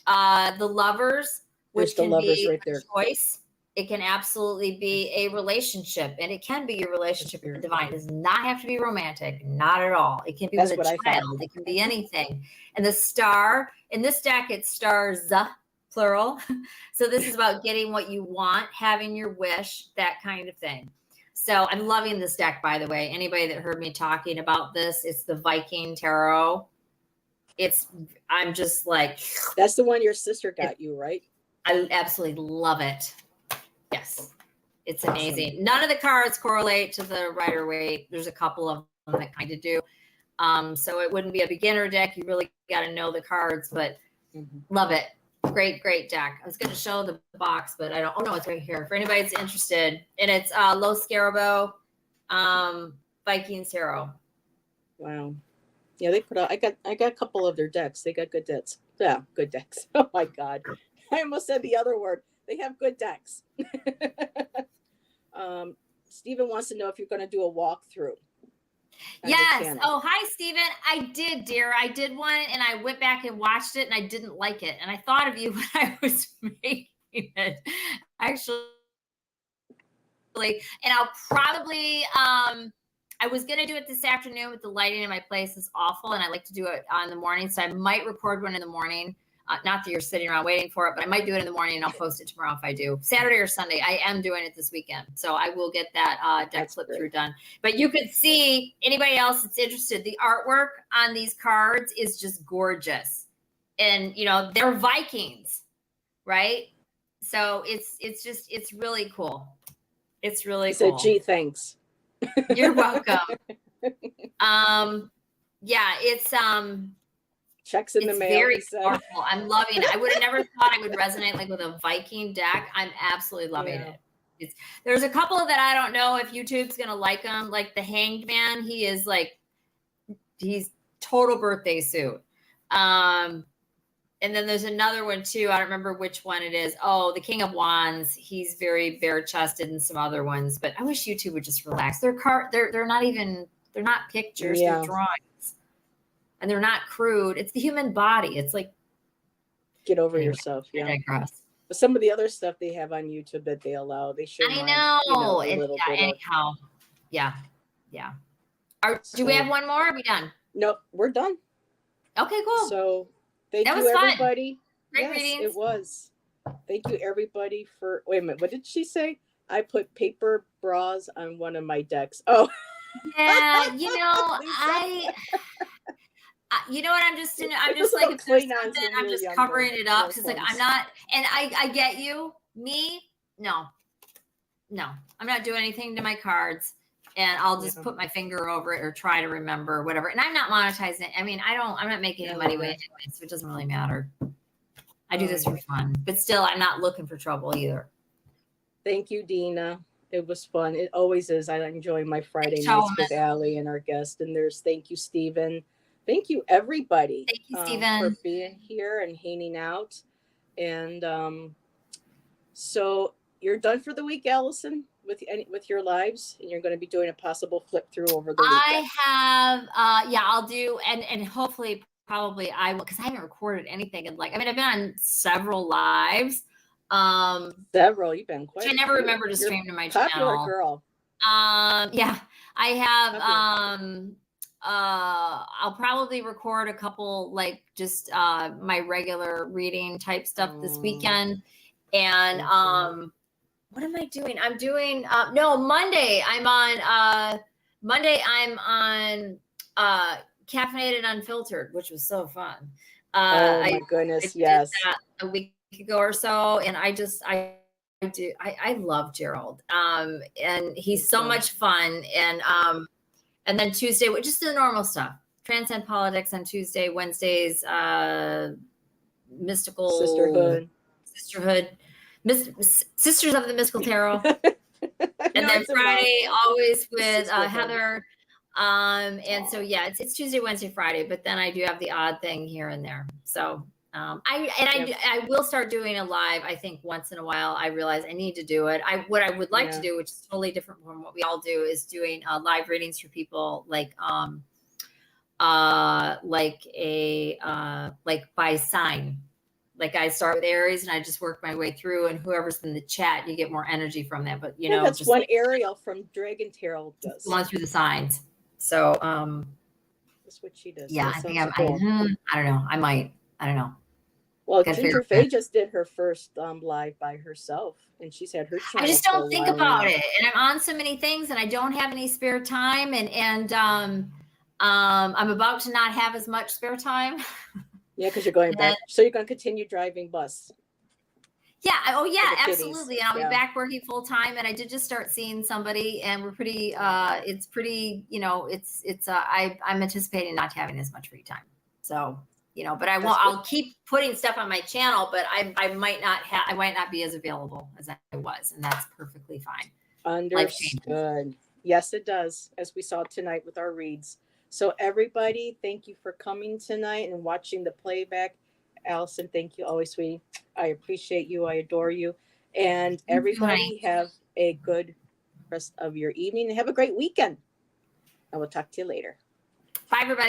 the Lovers, which can be right there. A choice. It can absolutely be a relationship, and it can be your relationship with the divine. It does not have to be romantic, not at all. It can be with a child. It can be anything. And the star, in this deck, it's stars, plural. So this is about getting what you want, having your wish, that kind of thing. So I'm loving this deck, by the way. Anybody that heard me talking about this, it's the Viking Tarot. I'm just like. That's the one your sister got you, right? I absolutely love it. Yes, it's amazing. Awesome. None of the cards correlate to the Rider-Waite. There's a couple of them that kind of do. So it wouldn't be a beginner deck. You really got to know the cards, but love it. Great, great deck. I was going to show the box, but I don't. Oh no, it's right here. For anybody that's interested, and it's Los Scarabo, Vikings Tarot. Wow. Yeah, they put out. I got a couple of their decks. They got good decks. Yeah, good decks. Oh my God, I almost said the other word. They have good decks. Stephen wants to know if you're going to do a walkthrough. Yes. Oh, hi, Stephen. I did, dear. I did one, and I went back and watched it, and I didn't like it. And I thought of you when I was making it, actually. And I'll probably, I was going to do it this afternoon, but the lighting in my place is awful, and I like to do it in the morning. So I might record one in the morning. Not that you're sitting around waiting for it, but I might do it in the morning, and I'll post it tomorrow if I do. Saturday or Sunday. I am doing it this weekend. So I will get that deck flip through done. But you could see, anybody else that's interested, the artwork on these cards is just gorgeous. And, you know, they're Vikings, right? So it's really cool. It's really cool. So, gee, thanks. You're welcome. Yeah, it's checks in the mail. Very powerful. I'm loving it. I would have never thought I would resonate like with a Viking deck. I'm absolutely loving it. There's a couple that I don't know if YouTube's gonna like them. Like the Hanged Man, he's total birthday suit. And then there's another one too. I don't remember which one it is. Oh, the King of Wands. He's very bare chested, and some other ones. But I wish you two would just relax. They're not pictures. Yeah. They're drawings, and they're not crude. It's the human body. It's like, Get over anyway, yourself. I Yeah. digress. But some of the other stuff they have on YouTube that they allow, they show. I know. A little bit. Anyhow, yeah. Do we So- have one more? Are we done? Nope, we're done. Okay, cool. So thank That you, was fun. everybody. Great Yes, readings. it was. Thank you, everybody, for. Wait a minute. What did she say? I put paper bras on one of my decks. Oh, Yeah, Lisa. you know what? I'm just It like, was if about there's Klingons when something, we I'm were just younger. covering it up. It's like, I'm Uniforms. not, and I get you. Me, no, I'm not doing anything to my cards, and I'll just Yeah. put my finger over it or try to remember whatever. And I'm not monetizing. I mean, I'm not making any money with it anyway, so it doesn't really matter. I do this for fun, but still, I'm not looking for trouble either. Thank you, Dina. It was fun. It always is. I enjoy my Friday Thanks, nights Shawn. with Allie and our guest. And thank you, Stephen. Thank you, everybody. Thank you, For Stephen. being here and hanging out. And so you're done for the week, Allison, with your lives, and you're going to be doing a possible flip through over the weekend. I have, I'll do, and hopefully, probably I will, because I haven't recorded anything. And I've been on several lives. Several. You've been quite. Which I never remember to stream to my popular channel. girl. Yeah, I have. Popular. I'll probably record a couple, like just my regular reading type stuff this weekend. And what am I doing? I'm doing no, Monday. I'm on Caffeinated Unfiltered, which was so fun. Oh my goodness, I did yes. that a week ago or so, and I love Gerald. And he's so much fun. And then Tuesday, just the normal stuff. Transcend Politics on Tuesday, Wednesdays, mystical Sisterhood. Sisters of the Mystical Tarot. And then Friday, always with Heather. And so it's Tuesday, Wednesday, Friday, but then I do have the odd thing here and there. So I will start doing a live. I think once in a while, I realize I need to do it. What I would like to do, which is totally different from what we all do, is doing live readings for people, like by sign. Like I start with Aries and I just work my way through, and whoever's in the chat, you get more energy from that. But that's just one Ariel from Dragon Tarot does. Going through the signs. So that's what she does. Yeah, that I think cool. I don't know. I don't know. Well, Ginger Faye just did her first live by herself, and she's had her channel. I just don't think about it, and I'm on so many things, and I don't have any spare time, and I'm about to not have as much spare time. Yeah, because you're going back, so you're going to continue driving bus. Yeah. Oh, yeah, absolutely. And I'll be back working full time. And I did just start seeing somebody, and we're pretty. It's pretty. I'm anticipating not having as much free time. So. But I won't. I'll keep putting stuff on my channel, but I might not be as available as I was, and that's perfectly fine. Understood. Yes, it does, as we saw tonight with our reads. So everybody, thank you for coming tonight and watching the playback. Allison, thank you always, sweetie. I appreciate you. I adore you. And everybody have a good rest of your evening and have a great weekend. I will talk to you later. Bye, everybody.